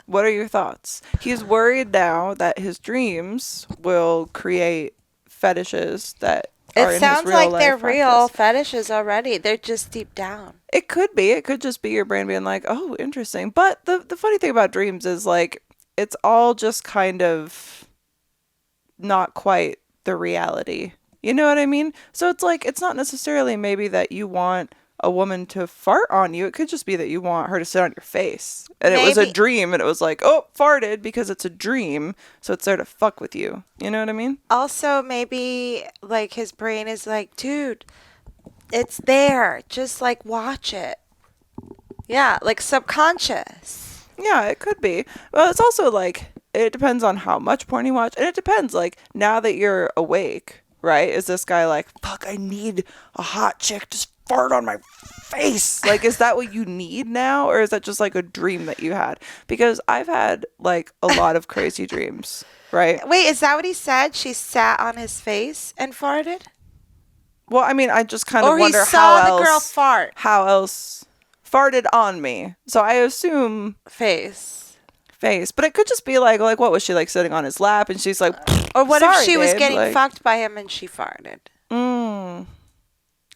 What are your thoughts? He's worried now that his dreams will create fetishes that are in his real life. It sounds like they're real practice. fetishes already. They're just deep down. It could be. It could just be your brain being like, oh, interesting. But the funny thing about dreams is like, it's all just kind of not quite the reality. You know what I mean? So it's like, it's not necessarily maybe that you want a woman to fart on you. It could just be that you want her to sit on your face. And it was a dream, and it was like, oh, farted, because it's a dream, so it's there to fuck with you. You know what I mean? Also, maybe, like, his brain is like, dude, it's there. Just, like, watch it. Yeah, like, subconscious. Yeah, it could be. Well, it's also like, it depends on how much porn you watch. And it depends, like, now that you're awake, right? Is this guy like, fuck, I need a hot chick to fart on my face? Like, is that what you need now? Or is that just like a dream that you had? Because I've had like a lot of crazy dreams, right? Wait, is that what he said? She sat on his face and farted? Well, I mean, I just kind of Or wonder he saw how the girl else, fart. how else farted on me. So I assume Face. But it could just be like what was she like sitting on his lap and she's like, or what if she was babe, getting like, fucked by him and she farted?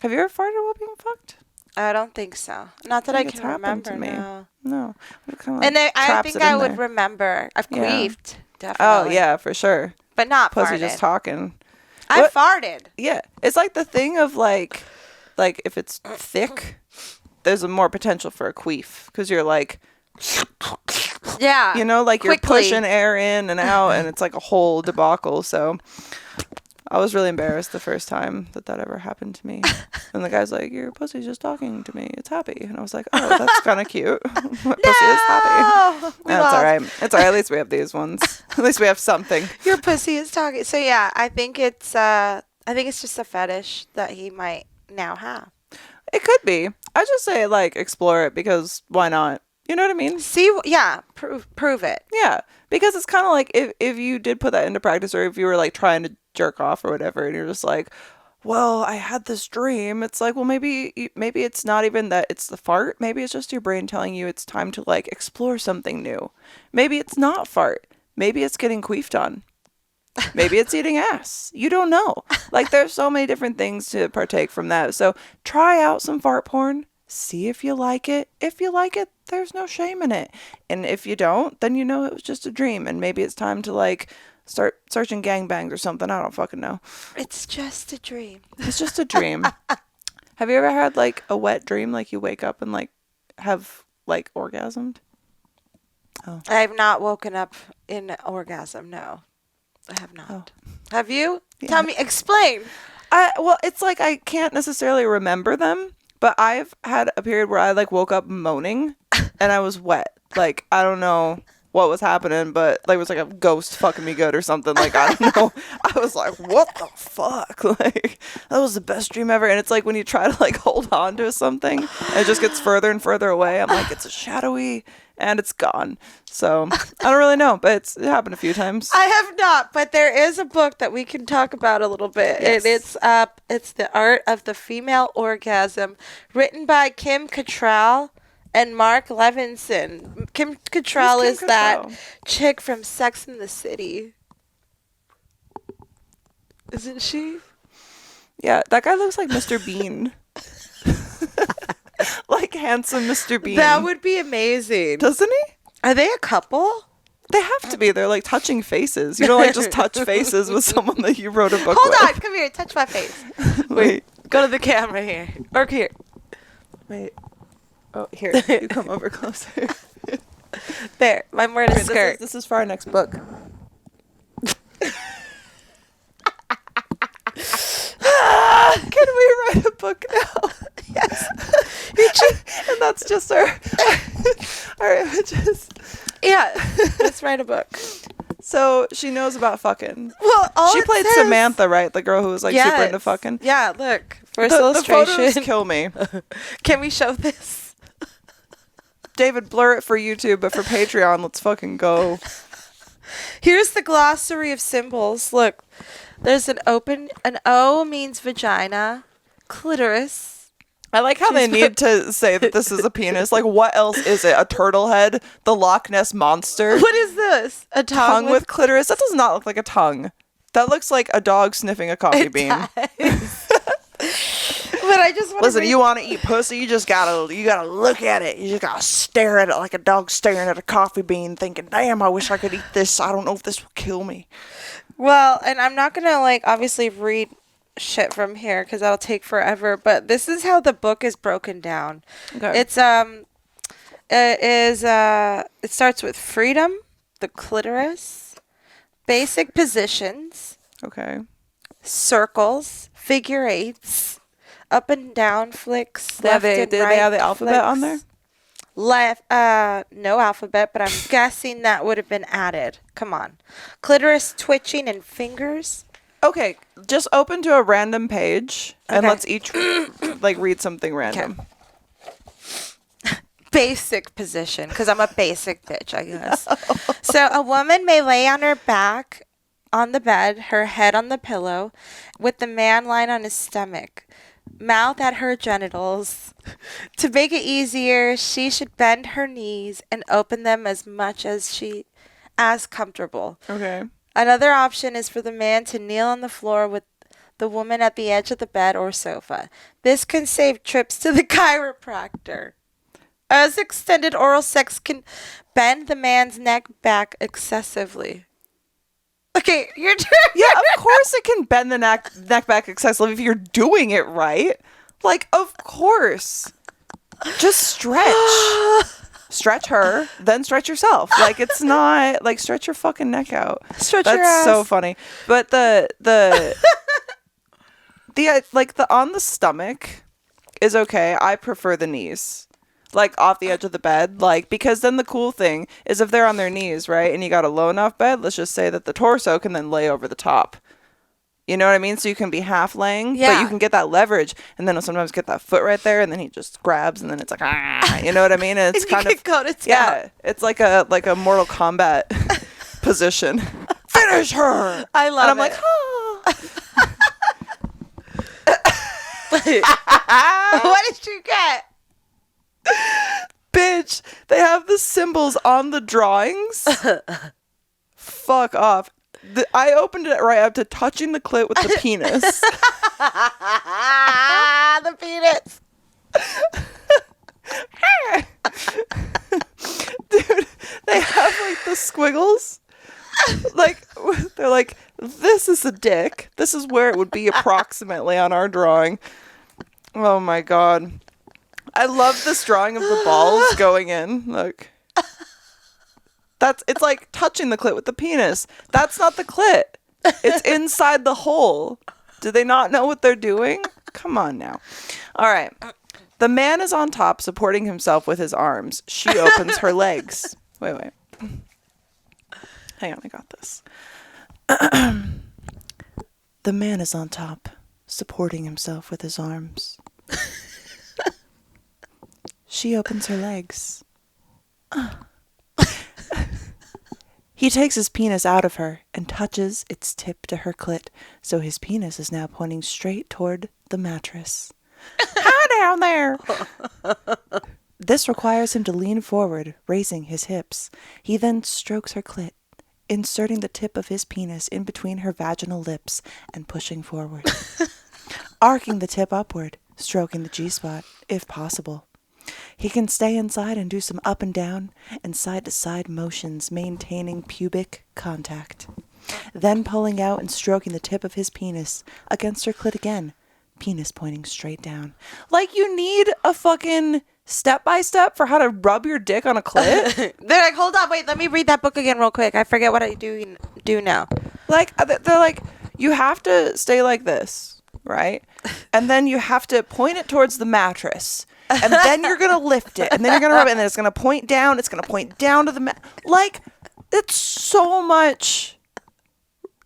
Have you ever farted while being fucked? I don't think so. Not that I it's can happened remember. to me. No. No. It kinda, like, And I traps think it I in would there. remember. I've Yeah. queefed, Oh definitely. yeah, for sure. But not Pussy farted. just talking. I What? farted. Yeah, it's like the thing of like if it's thick, there's a more potential for a queef because you're like, Yeah. you know, like quickly. you're pushing air in and out, and it's like a whole debacle. So I was really embarrassed the first time that ever happened to me. And the guy's like, your pussy's just talking to me. It's happy. And I was like, oh, that's kind of cute. My pussy is happy. That's all right. It's all right. At least we have these ones. At least we have something. Your pussy is talking. So yeah, I think it's just a fetish that he might now have. It could be. I just say like explore it because why not? You know what I mean? See, yeah, prove it. Yeah, because it's kind of like if you did put that into practice, or if you were like trying to jerk off or whatever, and you're just like, well, I had this dream. It's like, well, maybe it's not even that it's the fart. Maybe it's just your brain telling you it's time to like explore something new. Maybe it's not fart. Maybe it's getting queefed on. Maybe it's eating ass. You don't know. Like, there's so many different things to partake from that. So try out some fart porn. See if you like it. If you like it, there's no shame in it. And if you don't, then you know it was just a dream. And maybe it's time to like start searching gangbangs or something. I don't fucking know. It's just a dream. It's just a dream. Have you ever had like a wet dream? Like you wake up and like have like orgasmed? Oh. I have not woken up in orgasm. No, I have not. Oh. Have you? Yeah. Tell me, explain. Well, it's like I can't necessarily remember them, but I've had a period where I like woke up moaning and I was wet. Like, I don't know what was happening, but like it was like a ghost fucking me good or something. Like, I don't know. I was like, what the fuck? Like, that was the best dream ever. And it's like when you try to like hold on to something and it just gets further and further away. I'm like, it's a shadowy and it's gone. So I don't really know, but it happened a few times. I have not, but there is a book that we can talk about a little bit. Yes. And it's The Art of the Female Orgasm, written by Kim Cattrall and Mark Levinson. Kim Cattrall is that chick from Sex and the City. Isn't she? Yeah, that guy looks like Mr. Bean. Like handsome Mr. Bean. That would be amazing. Doesn't he? Are they a couple? They have to be. They're like touching faces. You don't like just touch faces with someone that you wrote a book Hold with. on, come here, touch my face. Wait, go to the camera here. Or here. Wait. Oh, here. You come over closer. There, I'm wearing a skirt. This is for our next book. Can we write a book now? Yes. And that's just our images. Yeah, let's write a book. So she knows about fucking. Well, she played Samantha, right? The girl who was like super into fucking. Yeah, look. First illustration. The photos kill me. Can we show this? David, blur it for YouTube, but for Patreon, let's fucking go. Here's the glossary of symbols. Look, there's an O means vagina, clitoris. I like how they need to say that this is a penis. Like, what else is it? A turtle head? The Loch Ness Monster? What is this? A Tongue with clitoris? That does not look like a tongue. That looks like a dog sniffing a coffee bean. But I just want Listen, you want to eat pussy, you gotta look at it. You just gotta stare at it like a dog staring at a coffee bean, thinking, "Damn, I wish I could eat this. I don't know if this will kill me." Well, and I'm not gonna like obviously read shit from here because that'll take forever. But this is how the book is broken down. Okay. It's it starts with freedom, the clitoris, basic positions, Okay. circles, figure eights, up and down flicks, Did left and they right have the alphabet on there? Left, no alphabet, but I'm guessing that would have been added. Come on. Clitoris twitching and fingers. Okay, just open to a random page and Okay. let's each like read something random. Basic position, because I'm a basic bitch, I guess. So a woman may lay on her back on the bed, her head on the pillow, with the man lying on his stomach, mouth at her genitals. To make it easier, she should bend her knees and open them as much as comfortable. Okay. Another option is for the man to kneel on the floor with the woman at the edge of the bed or sofa. This can save trips to the chiropractor. As extended oral sex can bend the man's neck back excessively. Okay, you're Yeah, of course it can bend the neck back excessively if you're doing it right. Like, of course. Just stretch. Stretch her, then stretch yourself. Like, it's not like stretch your fucking neck out. Stretch your That's so ass. funny. But the like the on the stomach is okay. I prefer the knees. Like off the edge of the bed, like, because then the cool thing is if they're on their knees, right, and you got a low enough bed, let's just say that the torso can then lay over the top. You know what I mean? So you can be half laying, but Yeah. you can get that leverage, and then sometimes get that foot right there, and then he just grabs, and then it's like, ah, you know what I mean? And it's And you kind can of go to town. yeah, it's like a Mortal Kombat position. Finish her. I love and I'm it. like, oh. What did you get? Bitch, they have the symbols on the drawings. Fuck off. I opened it right up to touching the clit with the penis. The penis. Dude, they have like the squiggles. Like, they're like, this is a dick. This is where it would be approximately on our drawing. Oh my god. I love this drawing of the balls going in. Look. It's like touching the clit with the penis. That's not the clit. It's inside the hole. Do they not know what they're doing? Come on now. All right. The man is on top, supporting himself with his arms. She opens her legs. Wait. Hang on, I got this. The man is on top, supporting himself with his arms. She opens her legs. He takes his penis out of her and touches its tip to her clit, so his penis is now pointing straight toward the mattress. Hi down there! This requires him to lean forward, raising his hips. He then strokes her clit, inserting the tip of his penis in between her vaginal lips and pushing forward. Arcing the tip upward, stroking the G-spot, if possible. He can stay inside and do some up and down and side-to-side motions, maintaining pubic contact. Then pulling out and stroking the tip of his penis against her clit again, penis pointing straight down. Like, you need a fucking step-by-step for how to rub your dick on a clit? They're like, hold on, wait, let me read that book again real quick. I forget what I do now. Like, they're like, you have to stay like this, right? And then you have to point it towards the mattress. And then you're going to lift it. And then you're going to rub it. And then it's going to point down. It's going to point down to the like, it's so much,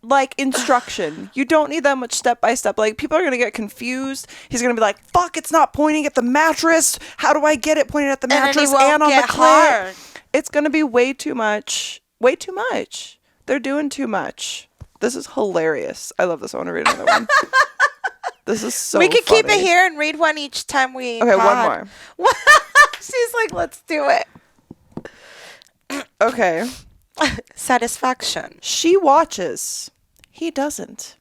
like, instruction. You don't need that much step-by-step. Like, people are going to get confused. He's going to be like, fuck, it's not pointing at the mattress. How do I get it pointed at the mattress and on the clit? It's going to be way too much. Way too much. They're doing too much. This is hilarious. I love this. I want to read another one. This is so We could keep it funny. here and read one each time we Okay, pod. one more. She's like, let's do it. Okay. Satisfaction. She watches. He doesn't.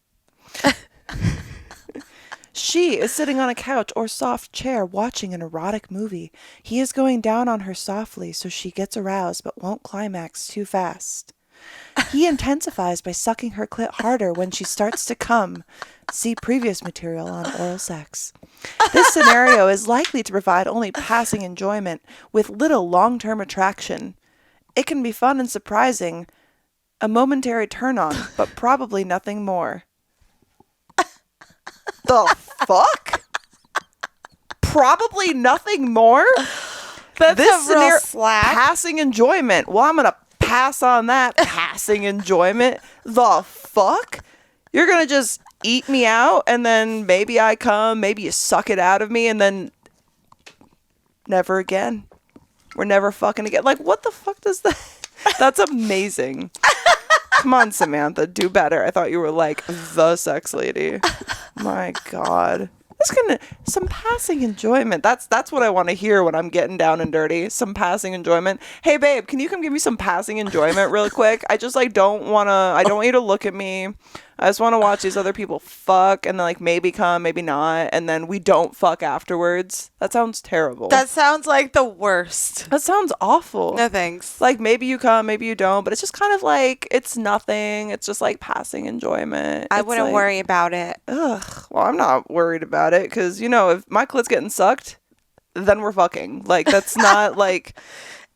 She is sitting on a couch or soft chair watching an erotic movie. He is going down on her softly so she gets aroused but won't climax too fast. He intensifies by sucking her clit harder when she starts to come. See previous material on oral sex. This scenario is likely to provide only passing enjoyment with little long-term attraction. It can be fun and surprising, a momentary turn-on, but probably nothing more. The fuck? Probably nothing more? That's This a real scenario- slap. Passing enjoyment. Well, I'm going to pass on that passing enjoyment. The fuck? You're going to just eat me out and then maybe I come, maybe you suck it out of me and then never again. We're never fucking again. Like, what the fuck does that? That's amazing. Come on, Samantha, do better. I thought you were like the sex lady. My God. That's gonna some passing enjoyment. That's what I want to hear when I'm getting down and dirty. Some passing enjoyment. Hey babe, can you come give me some passing enjoyment real quick? I just like I don't want you to look at me. I just want to watch these other people fuck and then like maybe come, maybe not, and then we don't fuck afterwards. That sounds terrible. That sounds like the worst. That sounds awful. No thanks. Like maybe you come, maybe you don't, but it's just kind of like it's nothing. It's just like passing enjoyment. I It's wouldn't like, worry about it. Ugh. Well, I'm not worried about it because if my clit's getting sucked, then we're fucking. Like that's not like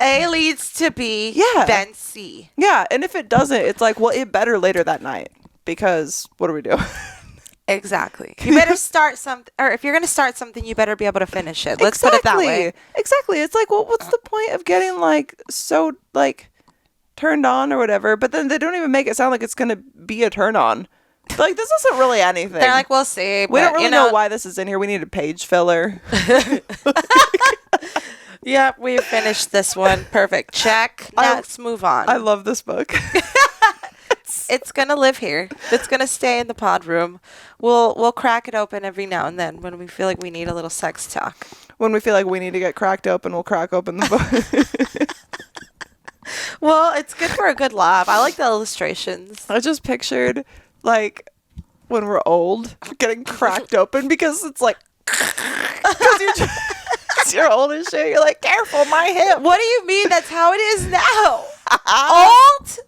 A leads to B, Yeah. then C. yeah. And if it doesn't, it's like well, it better later that night because what do we do? Exactly. You better start something, or if you're going to start something, you better be able to finish it. Let's put it that way. Exactly. It's like well, what's the point of getting like so like turned on or whatever? But then they don't even make it sound like it's gonna be a turn on. Like this isn't really anything. They're like, we'll see. we don't but, really know why this is in here. We need a page filler. Yep, we finished this one. Perfect. Check. Now let's move on. I love this book. It's gonna live here. It's gonna stay in the pod room. We'll crack it open every now and then when we feel like we need a little sex talk. When we feel like we need to get cracked open, we'll crack open the book. Well, it's good for a good laugh. I like the illustrations. I just pictured like when we're old getting cracked open because it's like because you're old as shit. You're like, careful, my hip. What do you mean? That's how it is now. Old?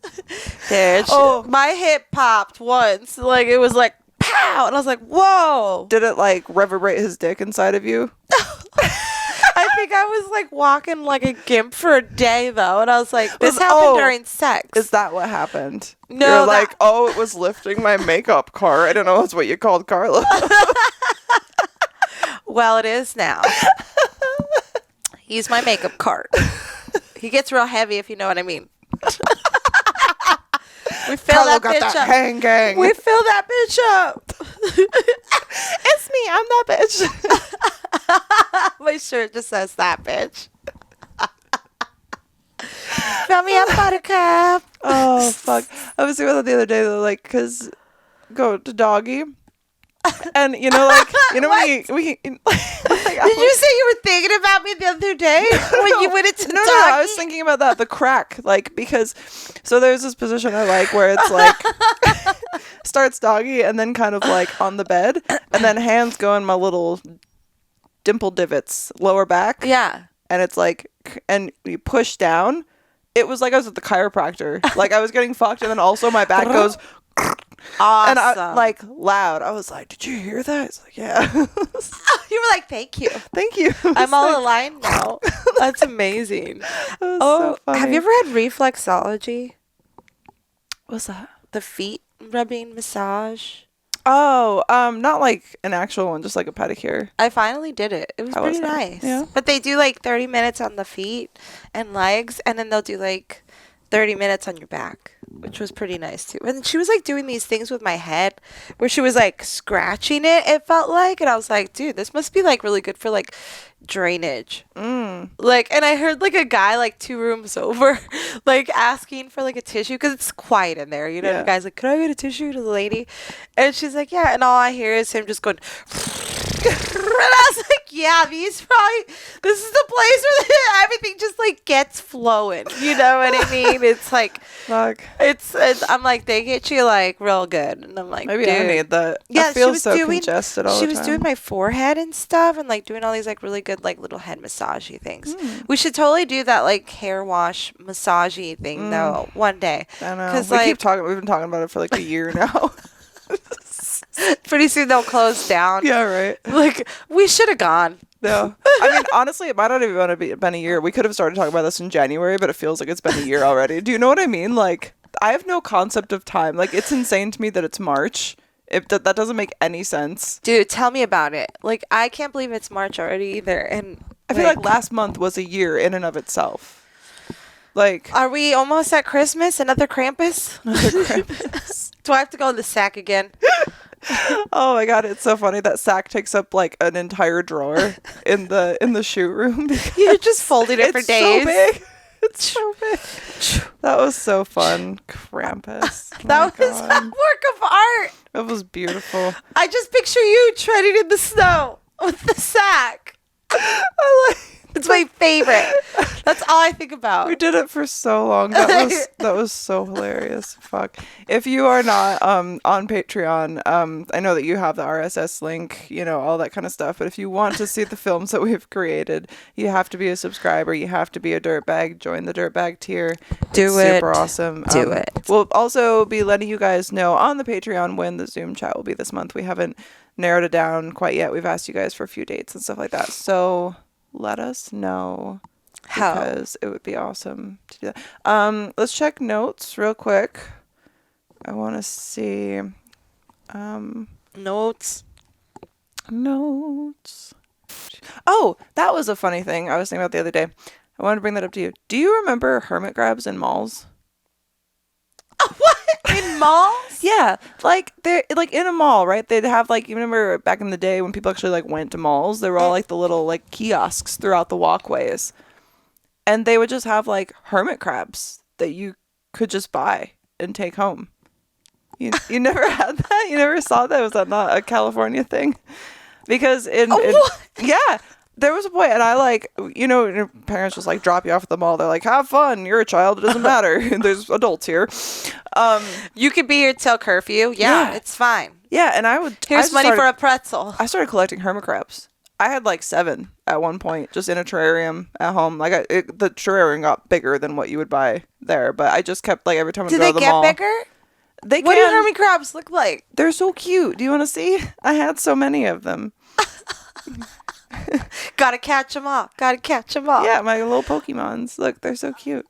Bitch. Oh. My hip popped once. Like, it was like, pow. And I was like, whoa. Did it like reverberate his dick inside of you? I think I was like walking like a gimp for a day, though. And I was like, this Was- happened oh. during sex. Is that what happened? No, You're that- like, oh, it was lifting my makeup car. I don't know. That's what you called Carla. Well, it is now. He's my makeup cart. He gets real heavy, if you know what I mean. We fill Carla that got bitch that up. hang gang. We fill that bitch up. It's me. I'm that bitch. My shirt just says that bitch. Fill me up, buttercup. Oh fuck! I was thinking about that the other day though, like, cause go to doggy, and when we like, Did you say you were thinking about me the other day when you went into No, I was thinking about that, the crack, like, because, so there's this position I like where it's like, starts doggy and then kind of like on the bed, and then hands go in my little dimple divots, lower back. Yeah. And it's like, and you push down. It was like I was at the chiropractor. Like I was getting fucked, and then also my back goes, Awesome. and I, like, loud. I was like, did you hear that? It's like, yeah. You were like, thank you. Thank you. I'm all aligned now. That's amazing. So funny. Have you ever had reflexology? What's that? The feet rubbing massage? Oh, not like an actual one, just like a pedicure. I finally did it. It was How pretty was that? nice. Yeah. But they do like 30 minutes on the feet and legs, and then they'll do like 30 minutes on your back. which was pretty nice too. And she was like doing these things with my head where she was like scratching it felt like, and I was like, dude, this must be like really good for like drainage. Like, and I heard like a guy like 2 rooms over like asking for like a tissue because it's quiet in there, you know. The guy's like, could I get a tissue to the lady? And she's like, yeah. And all I hear is him just going and I was like, yeah, this is the place where everything just like gets flowing, you know what I mean? It's like, Fuck. it's I'm like, they get you like real good, and I'm like, Maybe dude. I need that. Yeah, I feel so congested all the time. She was doing my forehead and stuff, and like doing all these like really good like little head massagey things. We should totally do that like hair wash massagey thing though one day. I know. Because We like, keep talking. We've been talking about it for like a year now. pretty soon they'll close down. Yeah, right. Like, we should have gone. No. I mean, honestly, it might not even have been a year. We could have started talking about this in January, but it feels like it's been a year already. Do you know what I mean? Like, I have no concept of time. Like, it's insane to me that it's March. That doesn't make any sense. Dude, tell me about it. Like, I can't believe it's March already either. And I feel like last month was a year in and of itself. Like, are we almost at Christmas? Another Krampus? Another Krampus. Do I have to go in the sack again? Oh my god, it's so funny that sack takes up like an entire drawer in the shoe room. You're just folding it for days. So big. It's so big. That was so fun. Krampus. That was a work of art. That was beautiful. I just picture you treading in the snow with the sack. It's my favorite. That's all I think about. We did it for so long. That was so hilarious. Fuck. If you are not on Patreon, I know that you have the RSS link, you know, all that kind of stuff. But if you want to see the films that we've created, you have to be a subscriber. You have to be a dirtbag. Join the dirtbag tier. Do it. Super awesome. Do it. We'll also be letting you guys know on the Patreon when the Zoom chat will be this month. We haven't narrowed it down quite yet. We've asked you guys for a few dates and stuff like that. So let us know, because it would be awesome to do that. Let's check notes real quick. I want to see Notes. Oh, that was a funny thing I was thinking about the other day. I wanted to bring that up to you. Do you remember hermit crabs in malls? What? In malls? Yeah, like they're like in a mall, right? They'd have like, you remember back in the day when people actually like went to malls, there were all like the little like kiosks throughout the walkways, and they would just have like hermit crabs that you could just buy and take home. You never had that? You never saw that? Was that not a California thing? Because yeah. There was a point, and I like, you know, your parents just like drop you off at the mall. They're like, have fun. You're a child. It doesn't matter. There's adults here. You could be here till curfew. Yeah, it's fine. Yeah, and Here's money for a pretzel. I started collecting hermit crabs. I had like 7 at one point, just in a terrarium at home. Like the terrarium got bigger than what you would buy there, but I just kept like every time I go to the mall. Do they get bigger? What do hermit crabs look like? They're so cute. Do you want to see? I had so many of them. Gotta catch them all. Yeah, my little Pokemons. Look, they're so cute.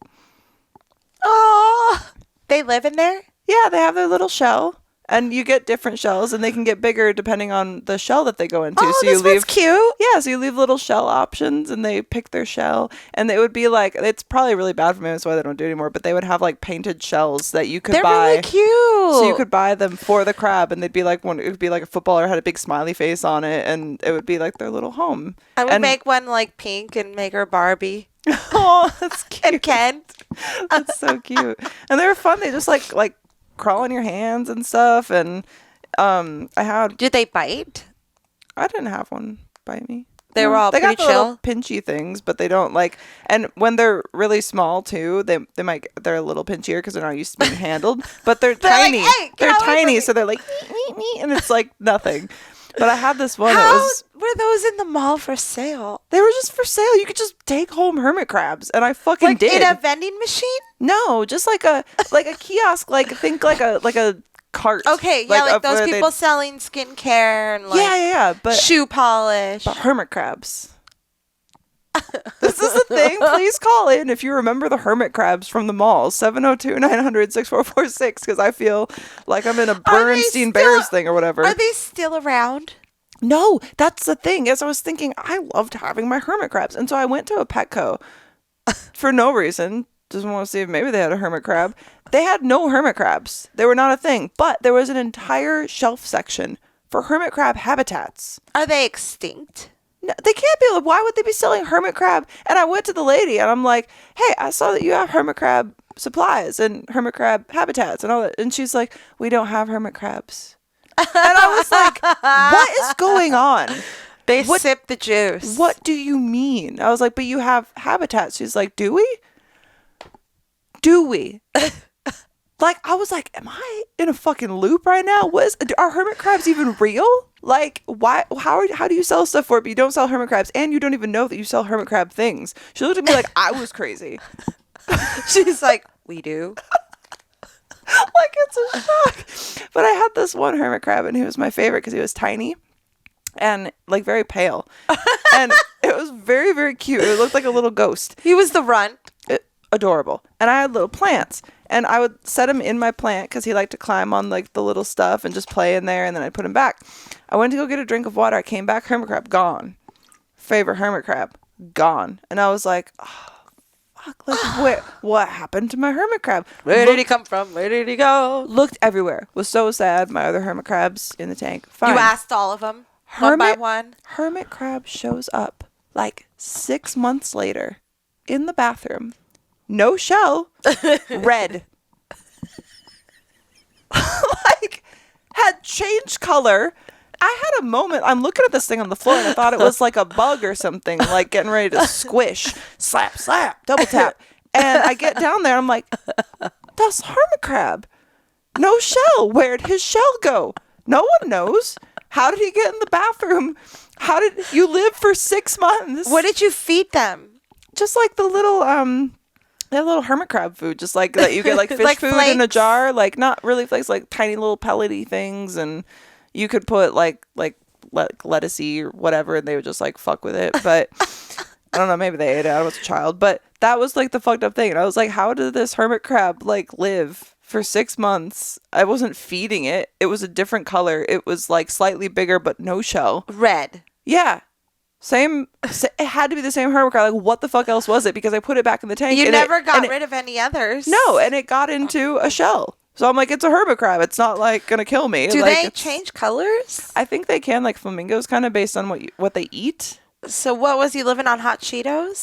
Oh, they live in there? Yeah, they have their little shell, and you get different shells, and they can get bigger depending on the shell that they go into. Oh, so this one's cute. Yeah, so you leave little shell options, and they pick their shell, and it would be like, it's probably really bad for me, that's why they don't do it anymore, but they would have like painted shells that you could buy. They're really cute. So you could buy them for the crab, and they'd be like it would be like a footballer had a big smiley face on it, and it would be like their little home. I would make one like pink and make her Barbie. Oh, that's cute. And Ken. That's so cute. And they were fun. They just like crawl on your hands and stuff, and Did they bite? I didn't have one bite me. They were all they pretty got the chill. little pinchy things, but they don't like. And when they're really small too, they're a little pinchier because they're not used to being handled. But they're tiny. Like, hey, they're tiny, so they're like and it's like nothing. But I had this one. How were those in the mall for sale? They were just for sale. You could just take home hermit crabs, and I fucking like did. In a vending machine? No, just like a kiosk. Like think like a cart. Okay, yeah, like those people selling skincare and like yeah, but shoe polish. But hermit crabs. This is the thing. Please call in if you remember the hermit crabs from the mall. 702-900-6446, because I feel like I'm in a Bernstein Bears thing or whatever. Are they still around? No, that's the thing. As I was thinking, I loved having my hermit crabs, and so I went to a Petco for no reason. Just want to see if maybe they had a hermit crab. They had no hermit crabs. They were not a thing. But there was an entire shelf section for hermit crab habitats. Are they extinct? No, they can't be. Why would they be selling hermit crab? And I went to the lady and I'm like, hey, I saw that you have hermit crab supplies and hermit crab habitats and all that. And she's like, we don't have hermit crabs. And I was like, what is going on? They sip the juice. What do you mean? I was like, but you have habitats. She's like, do we? Do we? Like, I was like, am I in a fucking loop right now? Are hermit crabs even real? Like, why? How do you sell stuff for it, but you don't sell hermit crabs, and you don't even know that you sell hermit crab things? She looked at me like I was crazy. She's like, we do. Like, it's a shock. But I had this one hermit crab, and he was my favorite because he was tiny and like very pale, and it was very, very cute. It looked like a little ghost. He was the runt. Adorable. And I had little plants, and I would set him in my plant because he liked to climb on like the little stuff and just play in there, and then I'd put him back. I went to go get a drink of water. I came back, hermit crab gone. Favorite hermit crab gone. And I was like, oh, fuck, like what happened to my hermit crab? Where did he come from? Where did he go? Looked everywhere. Was so sad. My other hermit crabs in the tank. Fine. You asked all of them one by one. Hermit crab shows up like 6 months later in the bathroom. No shell, red. Like, had changed color. I had a moment. I'm looking at this thing on the floor, and I thought it was like a bug or something, like getting ready to squish. Slap, slap, double tap. And I get down there, I'm like, that's hermit crab. No shell. Where'd his shell go? No one knows. How did he get in the bathroom? How did you live for 6 months? What did you feed them? Just like the little they have little hermit crab food, just like that you get like fish like food flakes? in a jar, like not really flakes, like tiny little pellety things, and you could put like lettucey or whatever, and they would just like fuck with it. But I don't know, maybe they ate it. I was a child, but that was like the fucked up thing. And I was like, how did this hermit crab like live for 6 months? I wasn't feeding it. It was a different color. It was like slightly bigger, but no shell. Red. Yeah. It had to be the same hermit crab. Like, what the fuck else was it? Because I put it back in the tank. You never got rid of any others. No, and it got into a shell. So I'm like, it's a hermit crab. It's not like gonna kill me. Do like, they change colors? I think they can, like flamingos, kind of based on what they eat. So what was he living on? Hot Cheetos?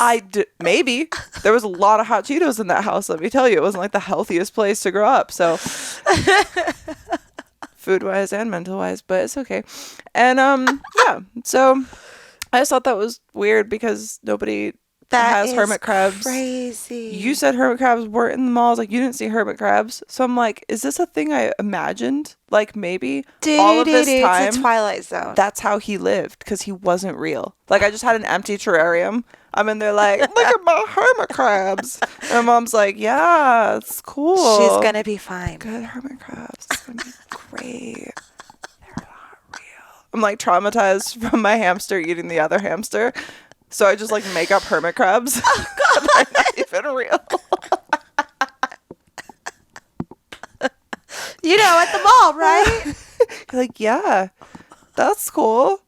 Maybe there was a lot of hot Cheetos in that house. Let me tell you, it wasn't like the healthiest place to grow up. So food wise and mental wise, but it's okay. And yeah. So I just thought that was weird because nobody has hermit crabs. Crazy. You said hermit crabs weren't in the malls. Like, you didn't see hermit crabs. So I'm like, is this a thing I imagined? Like, maybe all of this time, it's a Twilight Zone. that's how he lived because he wasn't real. Like, I just had an empty terrarium. I'm in there like, look at my hermit crabs. And Mom's like, yeah, it's cool. She's going to be fine. Good hermit crabs. It's going to be great. I'm like traumatized from my hamster eating the other hamster. So I just like make up hermit crabs. They're not even real. You know, at the mall, right? You're like, yeah, that's cool.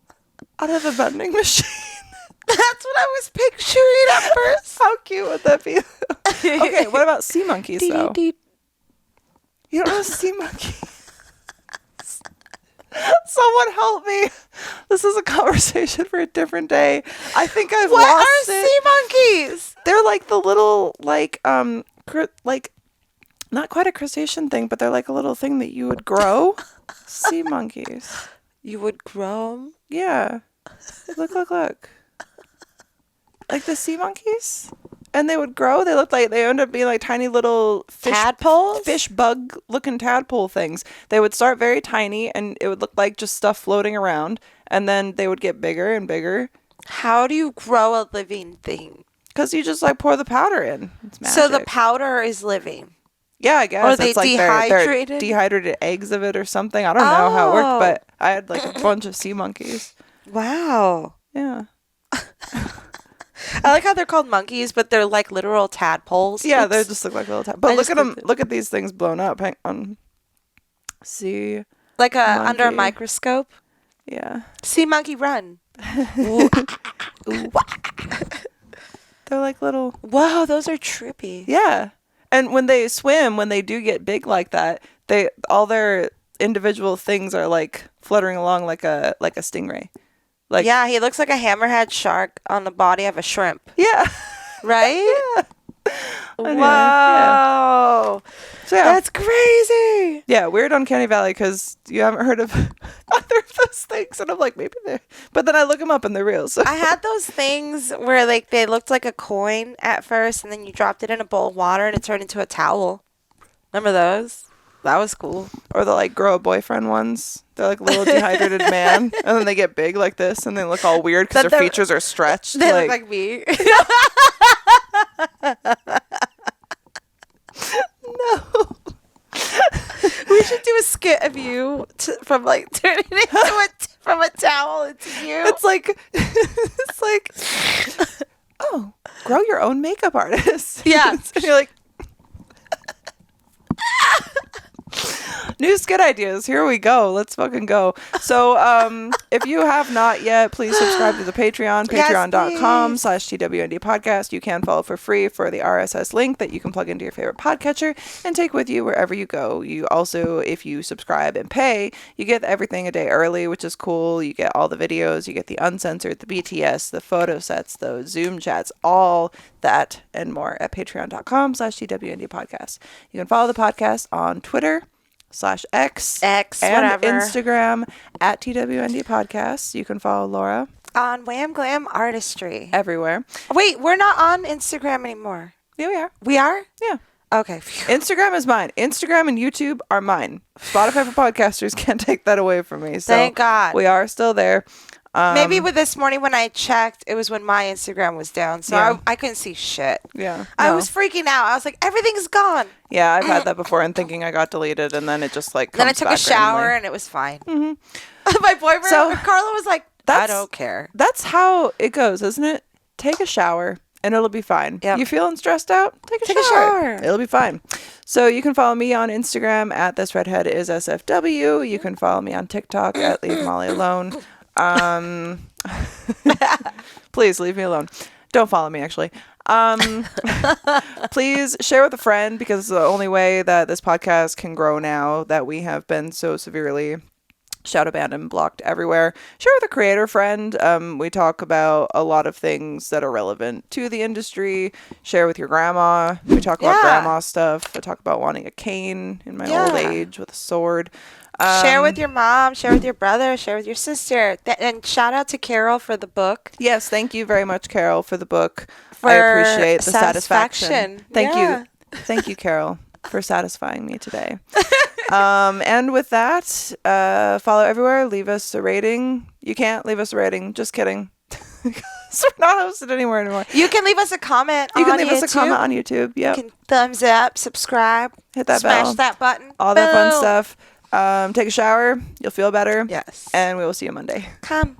Out of a vending machine. That's what I was picturing at first. How cute would that be? Okay, what about sea monkeys though? You don't know sea monkeys? Someone help me. This is a conversation for a different day. I think I've What lost are it. sea monkeys? They're like the little like not quite a crustacean thing, but they're like a little thing that you would grow. Sea monkeys. You would grow 'em? Yeah. Look. Like the sea monkeys? And they would grow. They end up being like tiny little Tadpoles? fish bug looking tadpole things. They would start very tiny and it would look like just stuff floating around. And then they would get bigger and bigger. How do you grow a living thing? Because you just like pour the powder in. It's magic. So the powder is living. Yeah, I guess. Or they it's like dehydrated? they're dehydrated eggs of it or something. I don't know how it worked, but I had like a bunch of sea monkeys. Wow. Yeah. I like how they're called monkeys, but they're like literal tadpoles. Yeah, they just look like little But I look just at them. looked Look at these things blown up. Hang on. See. Like under a Monkey. microscope. Yeah. Sea monkey run. They're like little. Whoa, those are trippy. Yeah. And when they swim, when they do get big like that, all their individual things are like fluttering along like a stingray. Like Yeah, he looks like a hammerhead shark on the body of a shrimp. Yeah. Right? Yeah. Whoa. So, yeah. That's crazy. Yeah, weird Uncanny Valley because you haven't heard of either of those things. And I'm like, maybe they're... But then I look them up and they're real. So. I had those things where like they looked like a coin at first and then you dropped it in a bowl of water and it turned into a towel. Remember those? That was cool. Or the like grow a boyfriend ones. They're like a little dehydrated man. And then they get big like this and they look all weird because their features are stretched. They look like me. No. We should do a skit of you from like turning into from a towel into you. It's like, oh, grow your own makeup artist. Yeah. And you're like, new skit ideas. Here we go. Let's fucking go. So, if you have not yet, please subscribe to the Patreon, patreon.com/TWND podcast. You can follow for free for the RSS link that you can plug into your favorite podcatcher and take with you wherever you go. You also, if you subscribe and pay, you get everything a day early, which is cool. You get all the videos, you get the uncensored, the BTS, the photo sets, the Zoom chats, all that and more at patreon.com/TWND podcast. You can follow the podcast on Twitter /X and whatever. Instagram at TWND Podcasts. You can follow Laura On Wham Glam Artistry. everywhere. Wait, we're not on Instagram anymore. Yeah, we are. We are? Yeah. Okay. Instagram is mine. Instagram and YouTube are mine. Spotify for podcasters can't take that away from me. So Thank God. we are still there. Maybe with this morning when I checked, it was when my Instagram was down. So Yeah. I couldn't see shit. Yeah. I No. was freaking out. I was like, everything's gone. Yeah, I've had that before and thinking I got deleted and then it just like comes Then I took a back shower randomly. and it was fine. Mm-hmm. My boyfriend, So, Carla, was like, I that's- don't care. That's how it goes, isn't it? Take a shower and it'll be fine. Yep. You feeling stressed out? Take a a shower. It'll be fine. So you can follow me on Instagram at thisredheadisSFW. You can follow me on TikTok at Leave Molly Alone. Please leave me alone. Don't follow me, actually. Please share with a friend because it's the only way that this podcast can grow now that we have been so severely shadow banned and blocked everywhere. Share with a creator friend. We talk about a lot of things that are relevant to the industry. Share with your grandma. We talk about grandma stuff. I talk about wanting a cane in my old age with a sword. Share with your mom, share with your brother, share with your sister. And shout out to Carol for the book. Yes, thank you very much, Carol, for the book. For I appreciate the satisfaction. satisfaction. Thank Yeah. you. Thank you, Carol, for satisfying me today. And with that, follow everywhere. Leave us a rating. You can't leave us a rating. Just kidding. So we're not hosted anywhere anymore. You can leave us a comment You can on leave us a YouTube. comment on YouTube. Yep. You can thumbs up, subscribe, Hit that smash bell. that button. All that fun Boom. stuff. Take a shower. You'll feel better. Yes. And we will see you Monday. Come.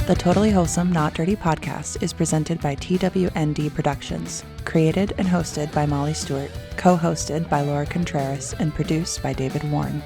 The Totally Wholesome Not Dirty podcast is presented by TWND Productions, created and hosted by Molly Stewart, co-hosted by Laura Contreras, and produced by David Warne.